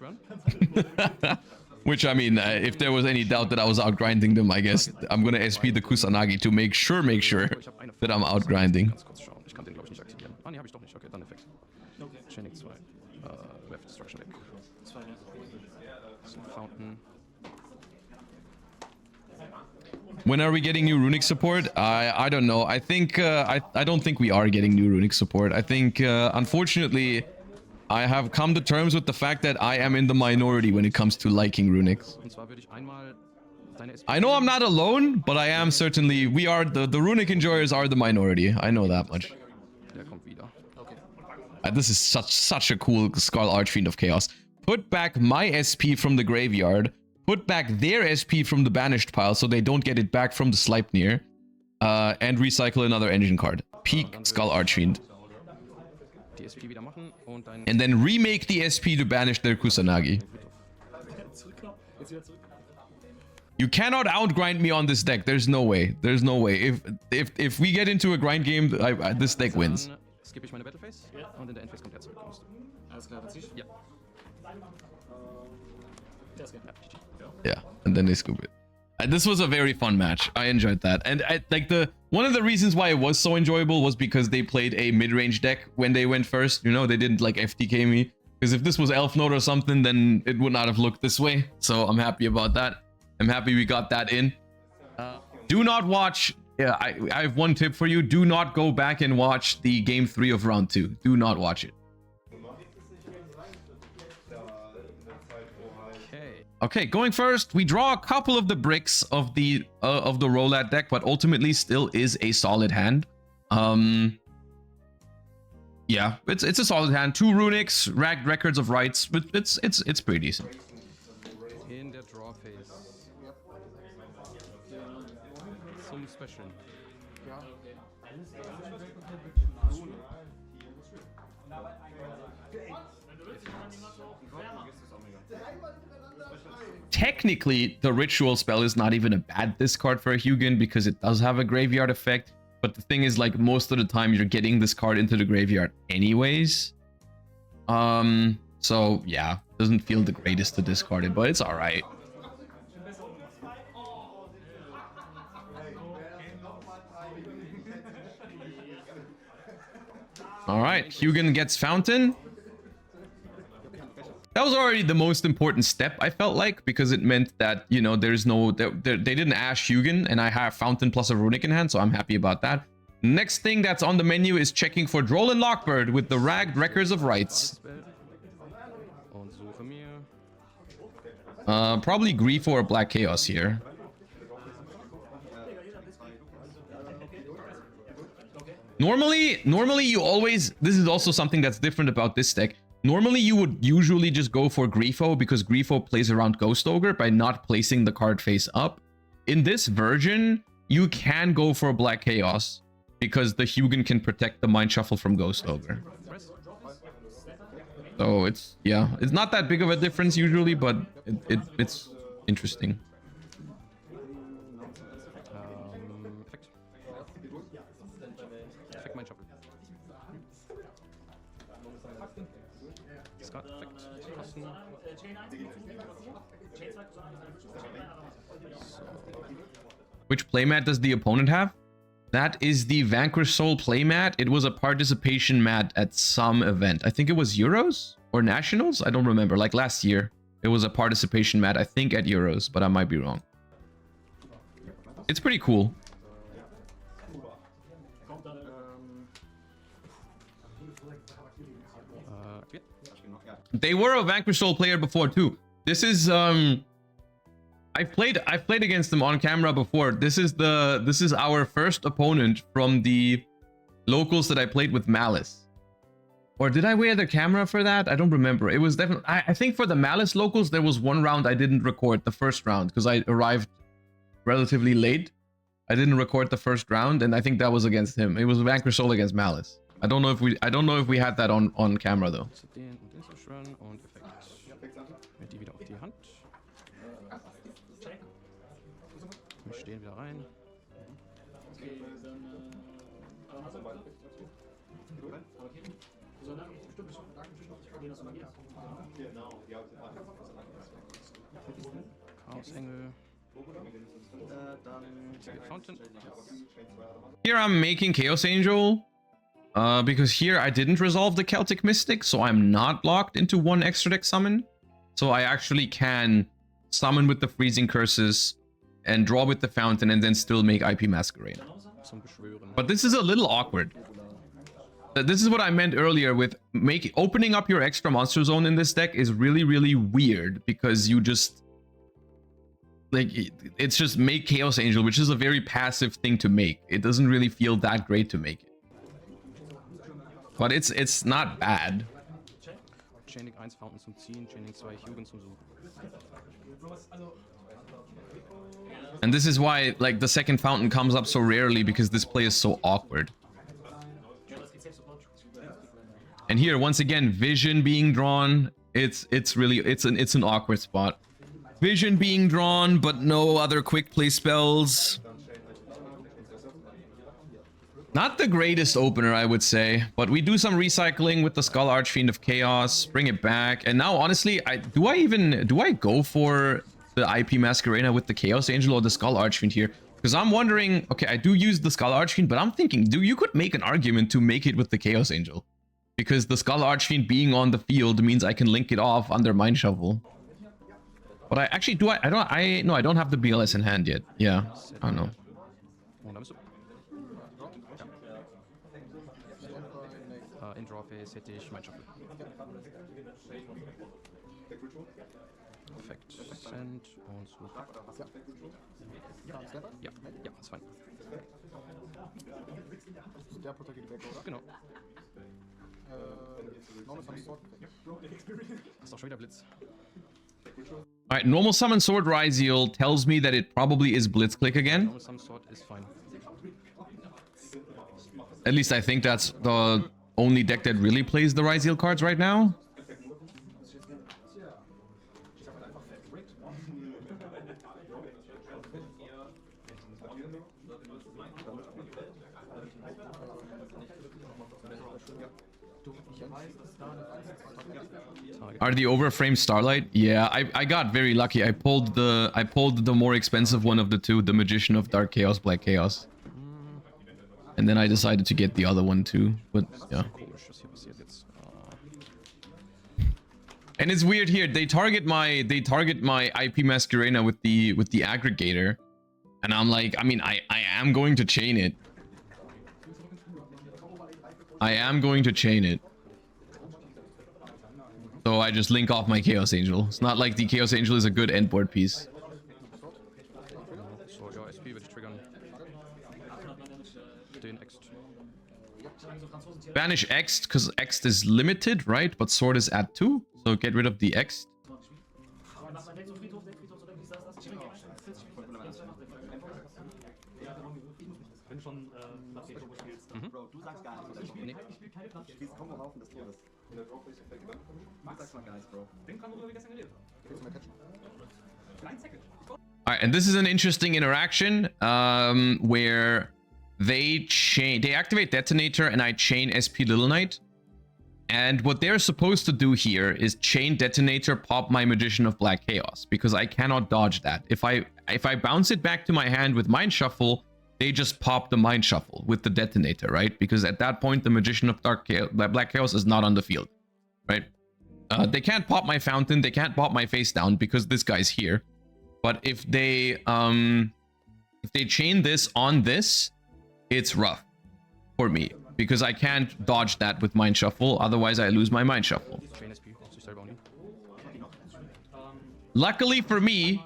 Which, I mean, if there was any doubt that I was outgrinding them, I guess I'm gonna SP the Kusanagi to make sure that I'm outgrinding. Ganz kurz schauen. Ich kann den, glaube ich, nicht aktivieren. Ah, nee, habe ich doch nicht. Okay, dann Effekt. Okay. Chaining 2. Wave Destruction weg. 2, ja. So, Fountain. When are we getting new Runic support? I don't know. I think I don't think we are getting new Runic support. I think unfortunately I have come to terms with the fact that I am in the minority when it comes to liking Runicks. Und zwar würde ich einmal deine SP. I know I'm not alone, but I am certainly the Runic enjoyers are the minority. I know that much. Der kommt wieder. Okay. This is such a cool Skull Archfiend of Chaos. Put back my SP from the graveyard. Put back their SP from the banished pile so they don't get it back from the Sleipnir. And recycle another engine card. Peak Skull Archfiend. Die SP wieder machen und dein. And then remake the SP to banish their Kusanagi. Zurückkommen. Jetzt wieder zurück. You cannot outgrind me on this deck. There's no way. There's no way. If we get into a grind game, this deck wins. Dann skippe ich meine Battle Phase und in der Endphase kommt er zurück. Alles klar, verzieh ich? Ja. Der ist geil. Yeah, and then they scoop it. This was a very fun match. I enjoyed that. And one of the reasons why it was so enjoyable was because they played a mid-range deck when they went first. You know, they didn't like FTK me. Because if this was Elf Note or something, then it would not have looked this way. So I'm happy about that. I'm happy we got that in. Do not watch. Yeah, I have one tip for you. Do not go back and watch the game 3 of round 2. Do not watch it. Okay, going first, we draw a couple of the bricks of the Roulette deck, but ultimately still is a solid hand. yeah, it's a solid hand. 2 Runicks, ragged records of rights. It's pretty decent. In der Draw Phase. Zum Special. Technically, the ritual spell is not even a bad discard for a Hugin because it does have a graveyard effect. But the thing is, like, most of the time you're getting this card into the graveyard anyways. So yeah, doesn't feel the greatest to discard it, but it's all right. All right, Hugin gets Fountain. That was already the most important step, I felt like, because it meant that, you know, there's no... They didn't ash Hugin, and I have Fountain plus a Runic in hand, so I'm happy about that. Next thing that's on the menu is checking for Droll and Lockbird with the Ragged Records of Rights. Probably Grief or Black Chaos here. Normally you always... This is also something that's different about this deck. Normally, you would usually just go for Grifo because Grifo plays around Ghost Ogre by not placing the card face up. In this version, you can go for Black Chaos because the Hugin can protect the Mind Shuffle from Ghost Ogre. So it's, yeah, it's not that big of a difference usually, but it's interesting. Effekt Mind Shuffle. Discard Effekt. Kosten. Which playmat does the opponent have? That is the Vanquish Soul playmat. It was a participation mat at some event. I think it was Euros or Nationals. I don't remember. Like last year, it was a participation mat. I think at Euros, but I might be wrong. It's pretty cool. They were a Vanquish Soul player before too. This is I've played against them on camera before. This is our first opponent from the locals that I played with Malice. Or did I wear the camera for that? I don't remember. It was definitely... I think for the Malice locals, there was one round I didn't record, the first round, because I arrived relatively late. I didn't record the first round, and I think that was against him. It was Vanquish Soul against Malice. I don't know if we had that on camera though. Wir stehen wieder rein. Chaos-Engel. Fountain. Here I'm making Chaos Angel. Because here I didn't resolve the Celtic Mystic, so I'm not locked into one extra deck summon. So I actually can summon with the Freezing Curses and draw with the Fountain and then still make IP Masquerade. But this is a little awkward. This is what I meant earlier with opening up your extra monster zone in this deck is really, really weird because you just... Like, it's just make Chaos Angel, which is a very passive thing to make. It doesn't really feel that great to make it. But it's not bad. Chaining 1 Fountain zum Ziehen, Chaining 2 Hugin zum Suchen. And this is why, like, the second Fountain comes up so rarely because this play is so awkward. And here, once again, Vision being drawn, it's an awkward spot. Vision being drawn, but no other quick play spells. Not the greatest opener, I would say, but we do some recycling with the Skull Archfiend of Chaos, bring it back, and now honestly, do I go for the IP Masquerena with the Chaos Angel or the Skull Archfiend here? Because I'm wondering, okay, I do use the Skull Archfiend, but I'm thinking, you could make an argument to make it with the Chaos Angel, because the Skull Archfiend being on the field means I can link it off under Mind Shuffle. But I actually I don't have the BLS in hand yet. Yeah, I don't know. In Draw Phase hätte ich Mind Shuffle. Perfekt. Send und so. Ja, ist fein. Der protokolliert weg, oder? Genau. Ist doch schon wieder Blitz. All right, normal summon sword Ryziel tells me that it probably is Blitzclick again. Normal Summon Sword is fine. At least I think that's the only deck that really plays the Ryziel cards right now. Are the overframe Starlight? Yeah, I got very lucky. I pulled the more expensive one of the two, the Magician of Dark Chaos, Black Chaos. And then I decided to get the other one too. But yeah. And it's weird here. They target my IP Masquerena with the aggregator. And I'm like, I mean, I am going to chain it. I am going to chain it. So I just link off my Chaos Angel. It's not like the Chaos Angel is a good endboard piece. So, ja, SP würde ich triggern. Den Ext. Banish Ext, because Ext is limited, right? But Sword is at 2. So get rid of the Ext. Bro, du sagst gar nichts. Ich spiel keine Platte. Ich spiel Combo Haufen des Todes. Du sagst mal gar nichts, Bro. Den kann worüber wir gestern geredet haben. Willst du mal catchen? Klein Second. All right, and this is an interesting interaction where they activate Detonator and I chain SP Little Knight. And what they're supposed to do here is chain Detonator, pop my Magician of Black Chaos, because I cannot dodge that. If I bounce it back to my hand with Mind Shuffle, they just pop the Mind Shuffle with the Detonator, right? Because at that point, the Magician of Black Chaos is not on the field, right? They can't pop my Fountain, they can't pop my Face Down because this guy's here. But if they chain this on this, it's rough for me because I can't dodge that with Mind Shuffle. Otherwise, I lose my Mind Shuffle. Luckily for me,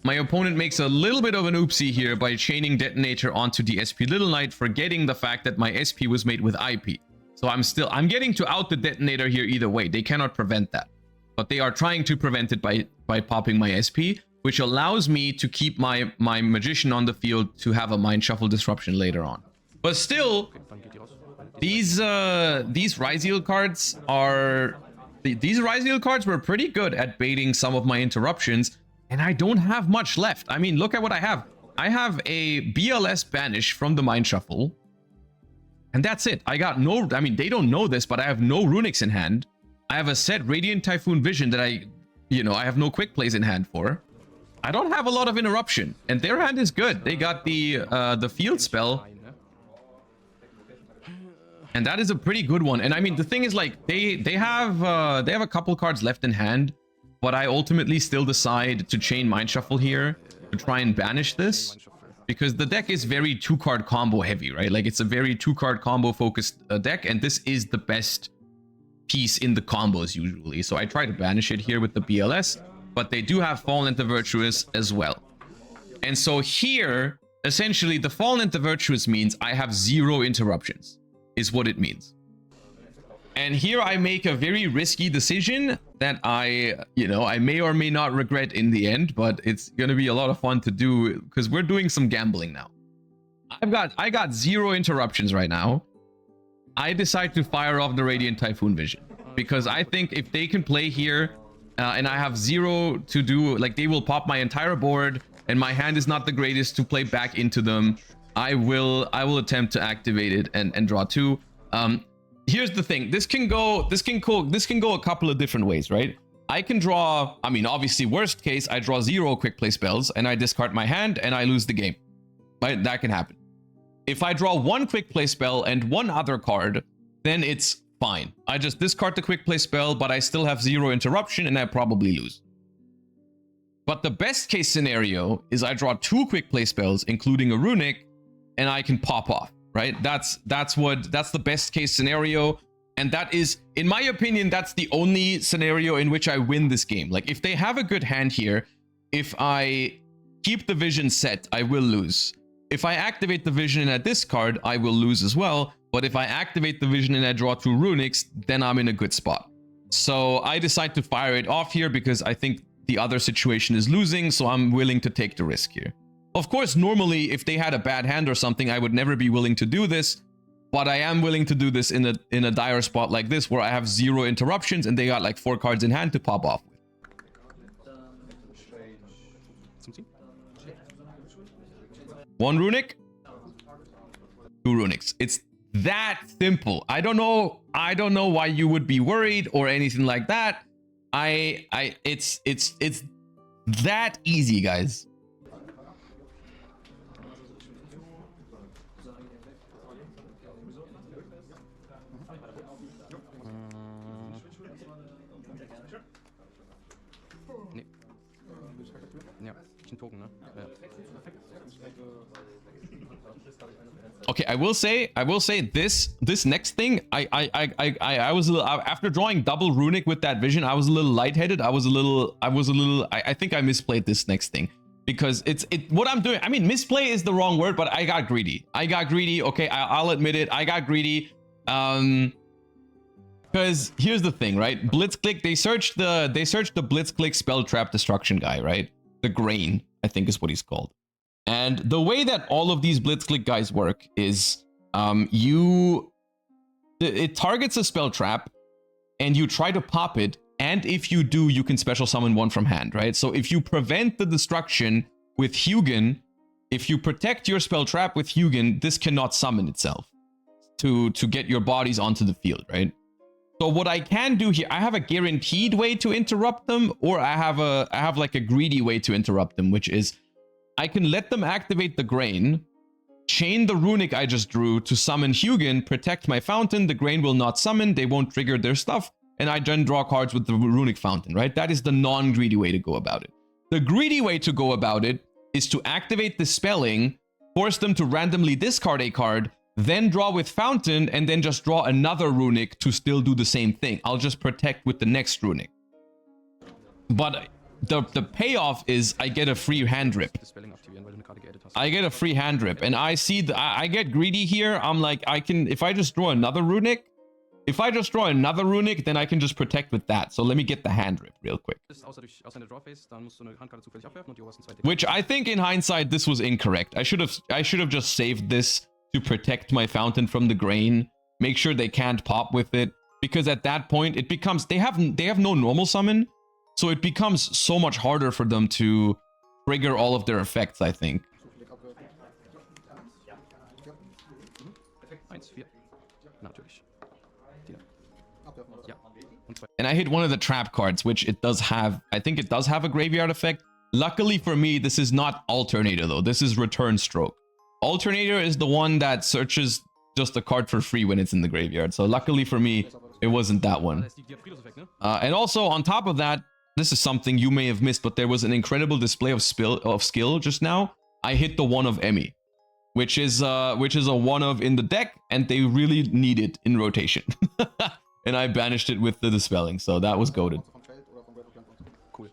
my opponent makes a little bit of an oopsie here by chaining Detonator onto the SP Little Knight, forgetting the fact that my SP was made with IP. So I'm getting to out the Detonator here either way. They cannot prevent that. But they are trying to prevent it by popping my SP, which allows me to keep my Magician on the field to have a Mind Shuffle disruption later on. But still, these Ryziel cards are... These Ryziel cards were pretty good at baiting some of my interruptions, and I don't have much left. I mean, look at what I have. I have a BLS Banish from the Mind Shuffle, and that's it. I got no... I mean, they don't know this, but I have no Runicks in hand. I have a set Radiant Typhoon Vision that I have no quick plays in hand for. I don't have a lot of interruption, and their hand is good. They got the field spell, and that is a pretty good one. And I mean, the thing is, like, they have a couple cards left in hand, but I ultimately still decide to chain Mind Shuffle here to try and banish this, because the deck is very 2-card combo heavy, right? Like, it's a very 2-card combo focused deck, and this is the best piece in the combos usually. So I try to banish it here with the BLS, but they do have Fallen and the Virtuous as well. And so here, essentially, the Fallen and the Virtuous means I have 0 interruptions, is what it means. And here I make a very risky decision that I may or may not regret in the end, but it's going to be a lot of fun to do because we're doing some gambling now. I got 0 interruptions right now. I decide to fire off the Radiant Typhoon Vision because I think if they can play here and I have 0 to do, like, they will pop my entire board and my hand is not the greatest to play back into them, I will attempt to activate it and draw 2. Here's the thing. This can go a couple of different ways, right? I can draw, I mean, obviously worst case, I draw 0 quick play spells and I discard my hand and I lose the game. Right? That can happen. If I draw 1 quick play spell and 1 other card, then it's fine. I just discard the quick play spell, but I still have 0 interruption and I probably lose. But the best case scenario is I draw 2 quick play spells, including a Runic, and I can pop off, right? That's the best case scenario. And that is, in my opinion, that's the only scenario in which I win this game. Like, if they have a good hand here, if I keep the vision set, I will lose. If I activate the vision and I discard, I will lose as well. But if I activate the vision and I draw 2 Runicks, then I'm in a good spot. So I decide to fire it off here because I think the other situation is losing, so I'm willing to take the risk here. Of course, normally, if they had a bad hand or something, I would never be willing to do this. But I am willing to do this in a dire spot like this, where I have 0 interruptions and they got like 4 cards in hand to pop off with. One Runick, 2 Runicks. It's that simple. I don't know why you would be worried or anything like that. It's that easy, guys. Nee. Ja, ist ein Token, ne? Ja. Okay, I will say this next thing, I was a little, after drawing double Runick with that vision, I was a little lightheaded. I think I misplayed this next thing because what I'm doing. I mean, misplay is the wrong word, but I got greedy. Okay, I'll admit it. I got greedy. Because here's the thing, right? Blitzclick, they searched the Blitzclick spell trap destruction guy, right? The Grain, I think is what he's called. And the way that all of these Blitzclick guys work is it targets a spell trap and you try to pop it, and if you do, you can special summon one from hand, right? So if you prevent the destruction with Hugin, if you protect your spell trap with Hugin, this cannot summon itself to get your bodies onto the field, right? So what I can do here, I have a guaranteed way to interrupt them, or I have like a greedy way to interrupt them, which is I can let them activate the Grain, chain the Runick I just drew to summon Hugin, protect my fountain, the Grain will not summon, they won't trigger their stuff, and I then draw cards with the Runick fountain, right? That is the non-greedy way to go about it. The greedy way to go about it is to activate the spelling, force them to randomly discard a card, then draw with fountain, and then just draw another Runick to still do the same thing. I'll just protect with the next Runick. But the payoff is I get a free hand rip. I get a free hand rip, and I see I get greedy here. I'm like, if I just draw another Runick, then I can just protect with that. So let me get the hand rip real quick. Which I think in hindsight this was incorrect. I should have just saved this to protect my fountain from the Grain. Make sure they can't pop with it, because at that point it becomes they have no normal summon. So it becomes so much harder for them to trigger all of their effects, I think. And I hit one of the trap cards, which it does have. I think it does have a graveyard effect. Luckily for me, this is not Alternator, though. This is Return Stroke. Alternator is the one that searches just a card for free when it's in the graveyard. So luckily for me, it wasn't that one. And also, on top of that, this is something you may have missed, but there was an incredible display of skill just now. I hit the one of Emmy, which is a one of in the deck, and they really need it in rotation. And I banished it with the dispelling, so that was goated. Cool.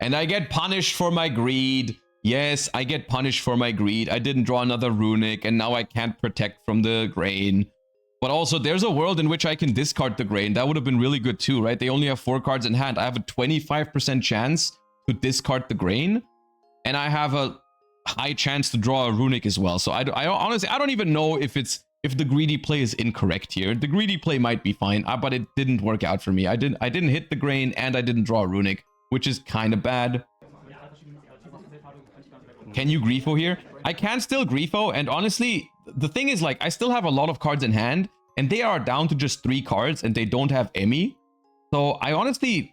And I get punished for my greed. Yes, I get punished for my greed. I didn't draw another Runick, and now I can't protect from the Grain. But also, there's a world in which I can discard the Grain. That would have been really good too, right? They only have 4 cards in hand. I have a 25% chance to discard the Grain, and I have a high chance to draw a Runick as well. So I honestly, I don't even know if the greedy play is incorrect here. The greedy play might be fine, but it didn't work out for me. I didn't hit the Grain, and I didn't draw a Runick, which is kind of bad. Can you Grifo here? I can still Grifo, and honestly, the thing is, like, I still have a lot of cards in hand, and they are down to just 3 cards, and they don't have Emmy. So I honestly,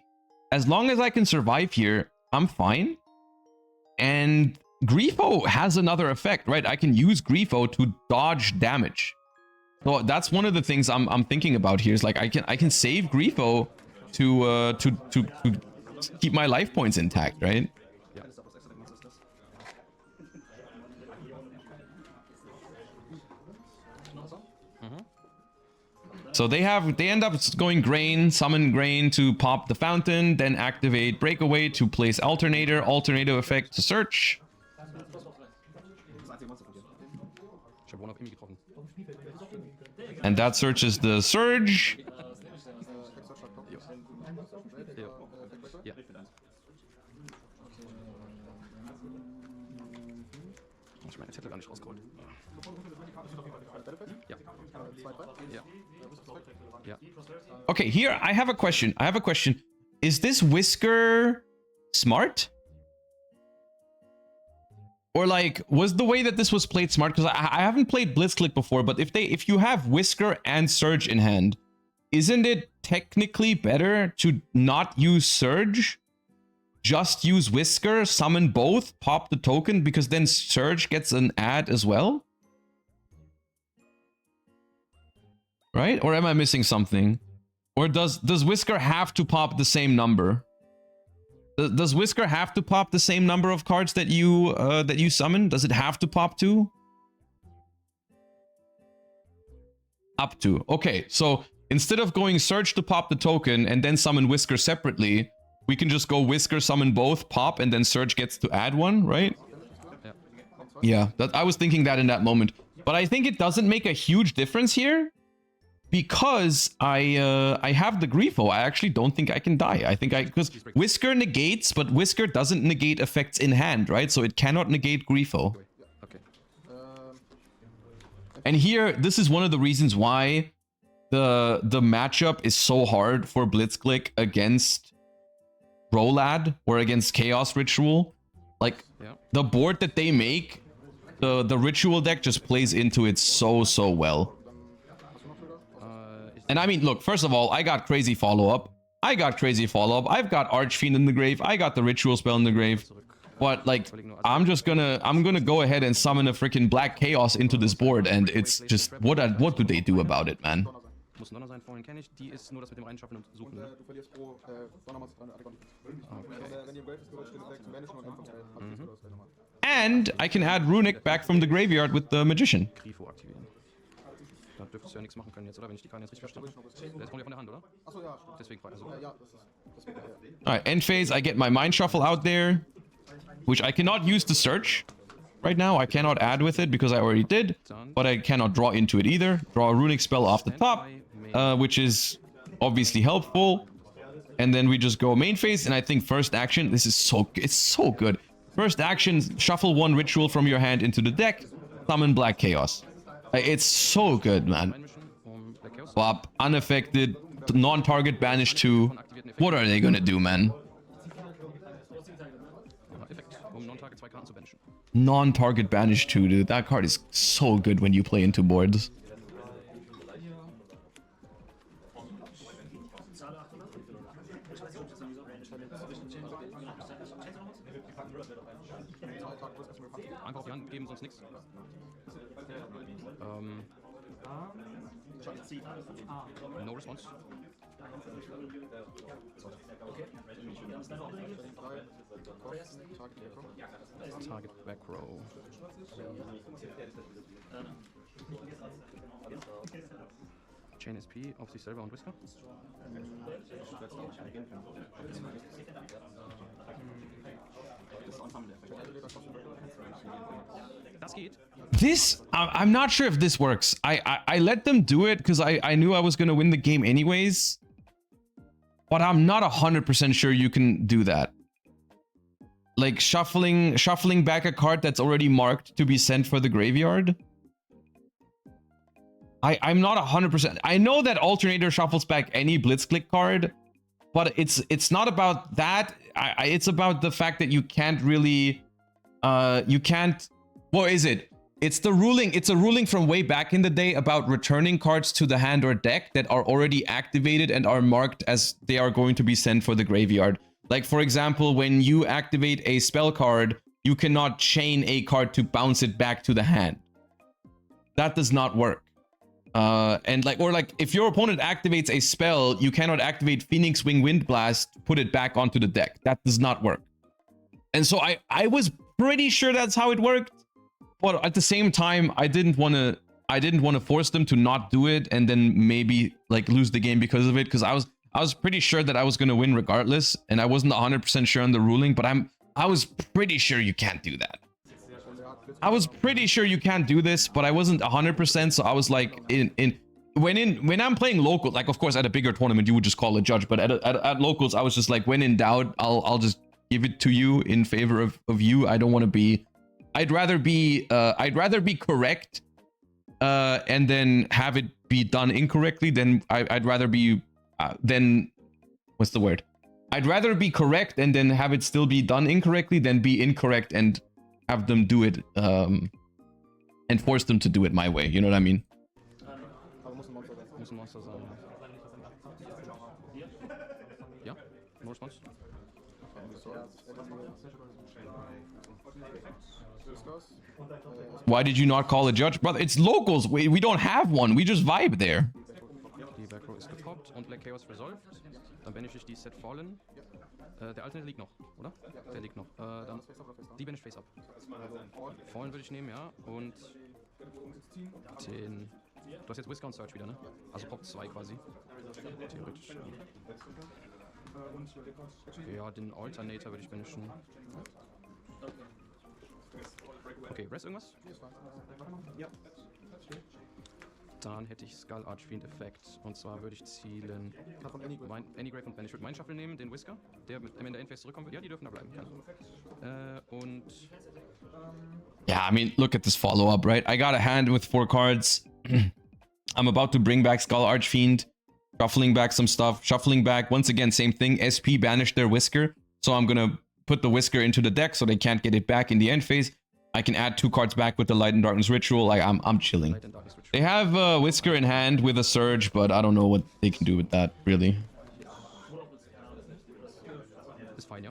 as long as I can survive here, I'm fine. And Grifo has another effect, right? I can use Grifo to dodge damage. So that's one of the things I'm thinking about here. Is like I can save Grifo to keep my life points intact, right? So they end up going Grain, summon Grain to pop the Fountain, then activate Breakaway to place Alternator, Alternator effect to search. Ich habe One auf Imi getroffen. And that searches the Surge. Ja. Ich meine Zettel gar nicht rausgeholt. Ja. Ja. Ja. Okay, here I have a question. Is this Whisker smart? Or like, was the way that this was played smart? Because I haven't played Blitzclick before, but if you have Whisker and Surge in hand, isn't it technically better to not use Surge? Just use Whisker, summon both, pop the token, because then Surge gets an add as well? Right? Or am I missing something? Or does Whisker have to pop the same number? Does Whisker have to pop the same number of cards that you summon? Does it have to pop 2? Up to. Okay, so instead of going Surge to pop the token and then summon Whisker separately, we can just go Whisker, summon both, pop, and then Surge gets to add 1, right? Yeah, I was thinking that in that moment. But I think it doesn't make a huge difference here. Because I have the Grifo, I actually don't think I can die. I think because Whisker negates, but Whisker doesn't negate effects in hand, right? So it cannot negate Grifo. Okay. And here, this is one of the reasons why the matchup is so hard for Blitzclick against Rolad or against Chaos Ritual. Like, the board that they make, the Ritual deck just plays into it so well. And I mean, look, first of all, I got Crazy Follow-Up. I've got Archfiend in the grave. I got the Ritual Spell in the grave. But, like, I'm gonna go ahead and summon a freaking Black Chaos into this board, and it's just, what do they do about it, man? Muss Donner sein, vorhin kenne ich. Die ist nur das mit dem Reinschaffen und Suchen. Ne? Du verlierst pro Donnermaß wenn ihr Grave ist, steht es weg zum Vanishen und einfach And I can add Runick back from the graveyard with the Magician. Grifo aktivieren. Da dürftest du ja nichts machen können jetzt, oder? Wenn ich die Karten jetzt richtig verstanden habe. Der ist von dir von der Hand, oder? Achso, ja, stimmt. Deswegen war also. Ja, das geht ja. Alright, end phase, I get my Mind Shuffle out there, which I cannot use to search. Right now, I cannot add with it because I already did, but I cannot draw into it either. Draw a Runic spell off the top, which is obviously helpful. And then we just go main phase, and I think first action, it's so good. First action, shuffle 1 ritual from your hand into the deck, summon Black Chaos. It's so good, man. Bop, unaffected, non-target banish 2. What are they gonna do, man? Non-target banish 2, dude. That card is so good when you play into boards. Einfach auf die Hand geben, sonst nichts. No response. Target back row. Chain SP auf sich selber und Whisker. Das geht. This, I'm not sure if this works. I let them do it because I knew I was going to win the game anyways. But I'm not 100% sure you can do that. Like shuffling back a card that's already marked to be sent for the graveyard. I'm not 100%. I know that Alternator shuffles back any Blitzclick card, but it's not about that. It's about the fact that you can't really, you can't. What is it? It's the ruling. It's a ruling from way back in the day about returning cards to the hand or deck that are already activated and are marked as they are going to be sent for the graveyard. Like, for example, when you activate a spell card, you cannot chain a card to bounce it back to the hand. That does not work. And like, or like, if your opponent activates a spell, you cannot activate Phoenix Wing Wind Blast, put it back onto the deck. That does not work. And so I was pretty sure that's how it worked. But at the same time, I didn't want to I didn't want to force them to not do it and then maybe like lose the game because of it, because I was pretty sure that I was going to win regardless, and I wasn't 100% sure on the ruling, but I was pretty sure you can't do that. I was pretty sure you can't do this, but I wasn't 100%, so I was like when I'm playing local, like of course at a bigger tournament you would just call a judge, but at locals I was just like, when in doubt, I'll just give it to you in favor of you. I don't want to be, I'd rather be correct and then have it be done incorrectly than I'd rather be then what's the word? I'd rather be correct and then have it still be done incorrectly than be incorrect and have them do it and force them to do it my way. You know what I mean? Muss ein Monster sein. Ja? No response? Why did you not call a judge? Brother, it's locals. We don't have one. We just vibe there. Die Backrow ist getoppt und Black Chaos resolved. Dann banish ich die Set Fallen. Der Alternate liegt noch, oder? Der liegt noch. Dann die banish face up. Fallen würde ich nehmen, ja. Und den... Du hast jetzt Whisker und Search wieder, ne? Also Pop 2 quasi. Theoretisch. Ja, den Alternator würde ich banishen. Okay, rest irgendwas? Ja. Dann hätte ich Skull Archfiend Effekt. Und zwar würde ich zielen. Anygrave und Banish. Ich würde meinen Shuffle nehmen, den Whisker, der am Ende Endphase zurückkommen wird. Ja, die dürfen da bleiben. Und. Yeah, I mean, look at this follow-up, right? I got a hand with 4 cards. I'm about to bring back Skull Archfiend. Shuffling back some stuff. Shuffling back. Once again, same thing. SP banished their Whisker. So I'm gonna put the Whisker into the deck so they can't get it back in the end phase. I can add 2 cards back with the Light and Darkness Ritual. Like, I'm chilling. They have Whisker in hand with a Surge, but I don't know what they can do with that, really. Ist fein, ja?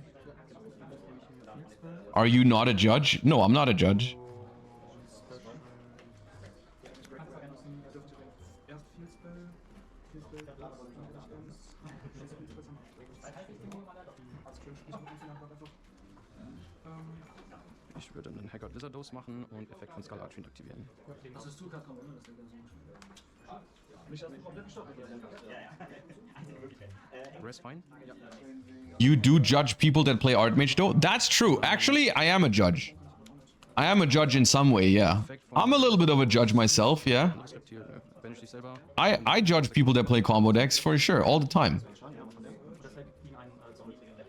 Are you not a judge? No, I'm not a judge. Ich würde einen Haggard Lizard Dose machen und Effekt von Skull Archfiend aktivieren. Das ist Two-Card-Combo, ne? Das ist ja mich hast du komplett gestoppt. Rest fine? You do judge people that play Archmage though? That's true. Actually, I am a judge. I am a judge in some way, yeah. I'm a little bit of a judge myself, yeah. I judge people that play combo decks for sure, all the time.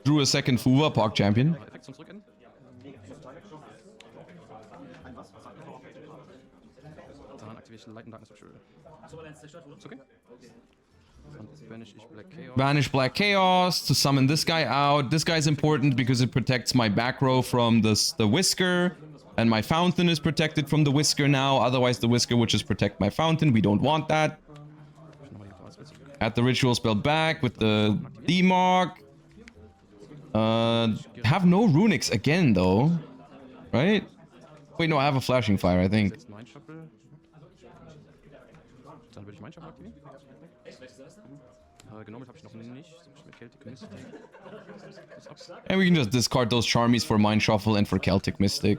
Drew a second Fuwa, Park Champion. Effekt zum Zurückenden? Dann aktiviere ich Light and Darkness Ritual. Ist okay? Dann banish ich Black Chaos. Banish Black Chaos to summon this guy out. This guy's important because it protects my back row from the Whisker. And my Fountain is protected from the Whisker now. Otherwise, the Whisker would just protect my Fountain. We don't want that. Add the Ritual spell back with the Demog. Have no Runicks again, though. Right? Wait, no, I have a Flashing Fire, I think. Dann würde ich meinen Shuffle aktivieren. Genommen habe ich noch nicht. Schmidt, Celtic Mystic. And we can just discard those Charmies for Mind Shuffle and for Celtic Mystic.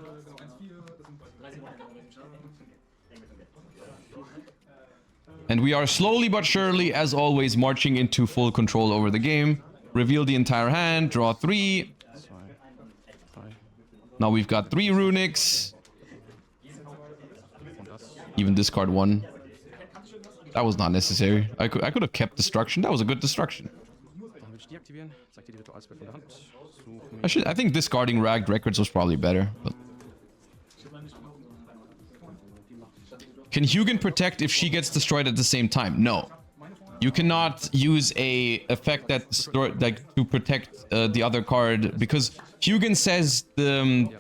And we are slowly but surely, as always, marching into full control over the game. Reveal the entire hand, draw 3. Now we've got 3 Runicks. Even discard 1. That was not necessary. I could have kept Destruction. That was a good Destruction. I think discarding Ragged Records was probably better. But... Can Hugin protect if she gets destroyed at the same time? No. You cannot use a effect that to protect the other card, because Hugin says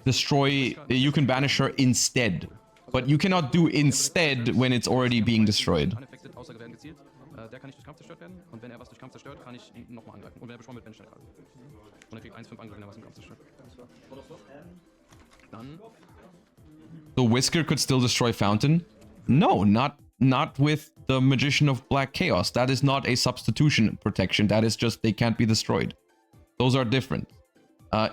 destroy. You can banish her instead, but you cannot do instead when it's already being destroyed. Der kann nicht durch Kampf zerstört werden, und wenn was durch Kampf zerstört, kann ich ihn nochmal angreifen. Und wenn beschworen wird, wenn ich schnell greife. Und er kriegt 1,5 Angriff, wenn was im Kampf zerstört. Dann... The Whisker could still destroy Fountain? No, not with the Magician of Black Chaos. That is not a substitution protection. That is just they can't be destroyed. Those are different.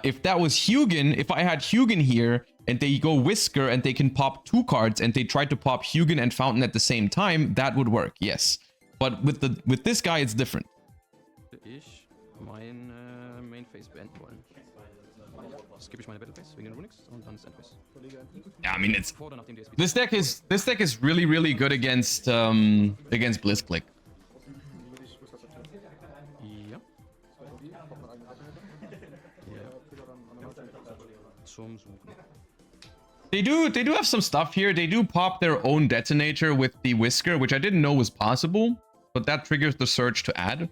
If that was Hugin, if I had Hugin here and they go Whisker and they can pop 2 cards and they try to pop Hugin and Fountain at the same time, that would work, yes. But with this guy, it's different. Ich mein Main Phase beenden wollen. Skippe ich meine Battle Phase wegen den Runicks und dann ist End Phase. Yeah, I mean, it's Vor oder nach dem DSP. this deck is really good against Blitzclick. Ja. Zum Suchen. They do have some stuff here. They do pop their own detonator with the Whisker, which I didn't know was possible, but that triggers the search to add.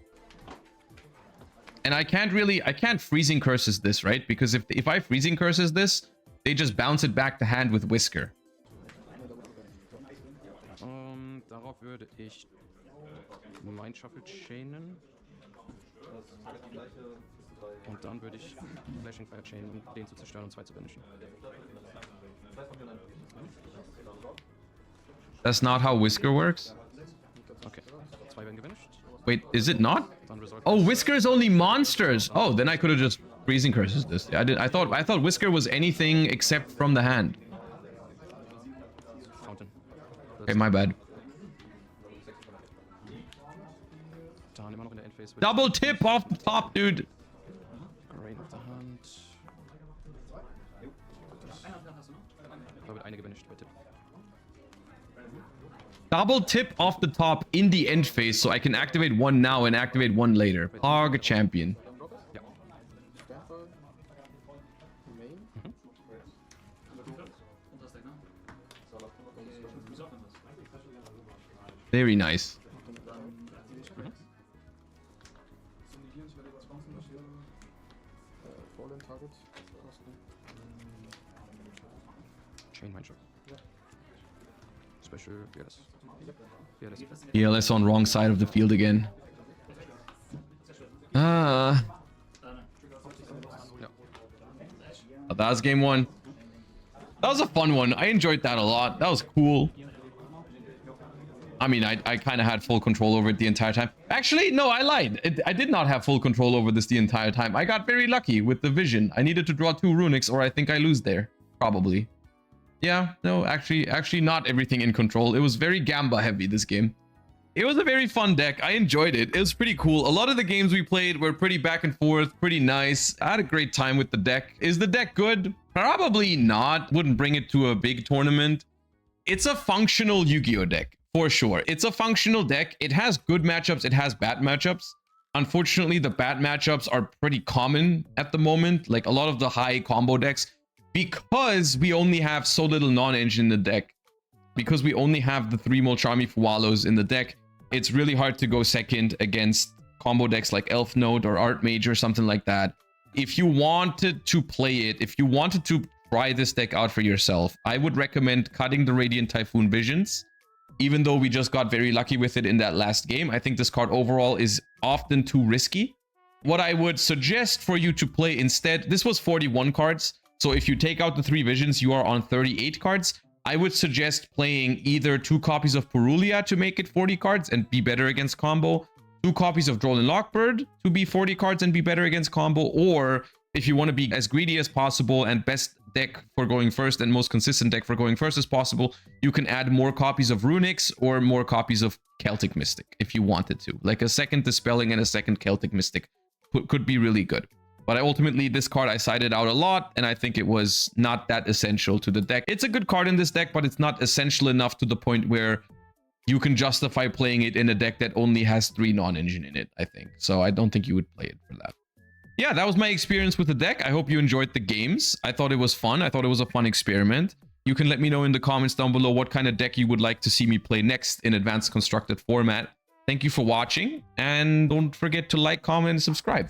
And I can't freezing curses this, right? Because if I freezing curses this, they just bounce it back to hand with Whisker. Darauf würde ich mein Shuffle chainen. Und dann würde ich Flashing Fire chainen, um den zu zerstören und 2 zu banishen. That's not how Whisker works. Okay, 2 werden gebanished. Wait, is it not? Dann Resolve. Oh, Whisker is only monsters. Oh, then I could have just freezing curses this. I thought Whisker was anything except from the hand. Fountain. Okay, my bad. Dann immer noch in der Endphase. Double tip off the top, dude. Rain auf der Hand. Da wird eine gebanished bei Tipp. Double tip off the top in the end phase, so I can activate 1 now and activate 1 later. Pog champion. Ja. Very nice. Chain mein Shop. Special PLS. PLS. ELS on wrong side of the field again. Ja. That was game 1. That was a fun one. I enjoyed that a lot. That was cool. I mean, I kind of had full control over it the entire time. Actually, no, I lied. I did not have full control over this the entire time. I got very lucky with the vision. I needed to draw 2 Runicks or I think I lose there. Probably. Yeah, no, actually not everything in control. It was very Gamba heavy, this game. It was a very fun deck. I enjoyed it. It was pretty cool. A lot of the games we played were pretty back and forth, pretty nice. I had a great time with the deck. Is the deck good? Probably not. Wouldn't bring it to a big tournament. It's a functional Yu-Gi-Oh deck, for sure. It's a functional deck. It has good matchups. It has bad matchups. Unfortunately, the bad matchups are pretty common at the moment. Like a lot of the high combo decks, because we only have so little non-engine in the deck, because we only have the 3 Molchami Fualos in the deck, it's really hard to go second against combo decks like Elf Note or Art Mage or something like that. If you wanted to play it, if you wanted to try this deck out for yourself, I would recommend cutting the Radiant Typhoon Visions. Even though we just got very lucky with it in that last game, I think this card overall is often too risky. What I would suggest for you to play instead, this was 41 cards. So if you take out the 3 visions, you are on 38 cards. I would suggest playing either 2 copies of Purulia to make it 40 cards and be better against combo, 2 copies of Droll and Lockbird to be 40 cards and be better against combo, or if you want to be as greedy as possible and best deck for going first and most consistent deck for going first as possible, you can add more copies of Runicks or more copies of Celtic Mystic if you wanted to. Like a second Dispelling and a second Celtic Mystic could be really good. But ultimately, this card I sided out a lot, and I think it was not that essential to the deck. It's a good card in this deck, but it's not essential enough to the point where you can justify playing it in a deck that only has 3 non-engine in it, I think. So I don't think you would play it for that. Yeah, that was my experience with the deck. I hope you enjoyed the games. I thought it was fun. I thought it was a fun experiment. You can let me know in the comments down below what kind of deck you would like to see me play next in Advanced Constructed format. Thank you for watching, and don't forget to like, comment, and subscribe.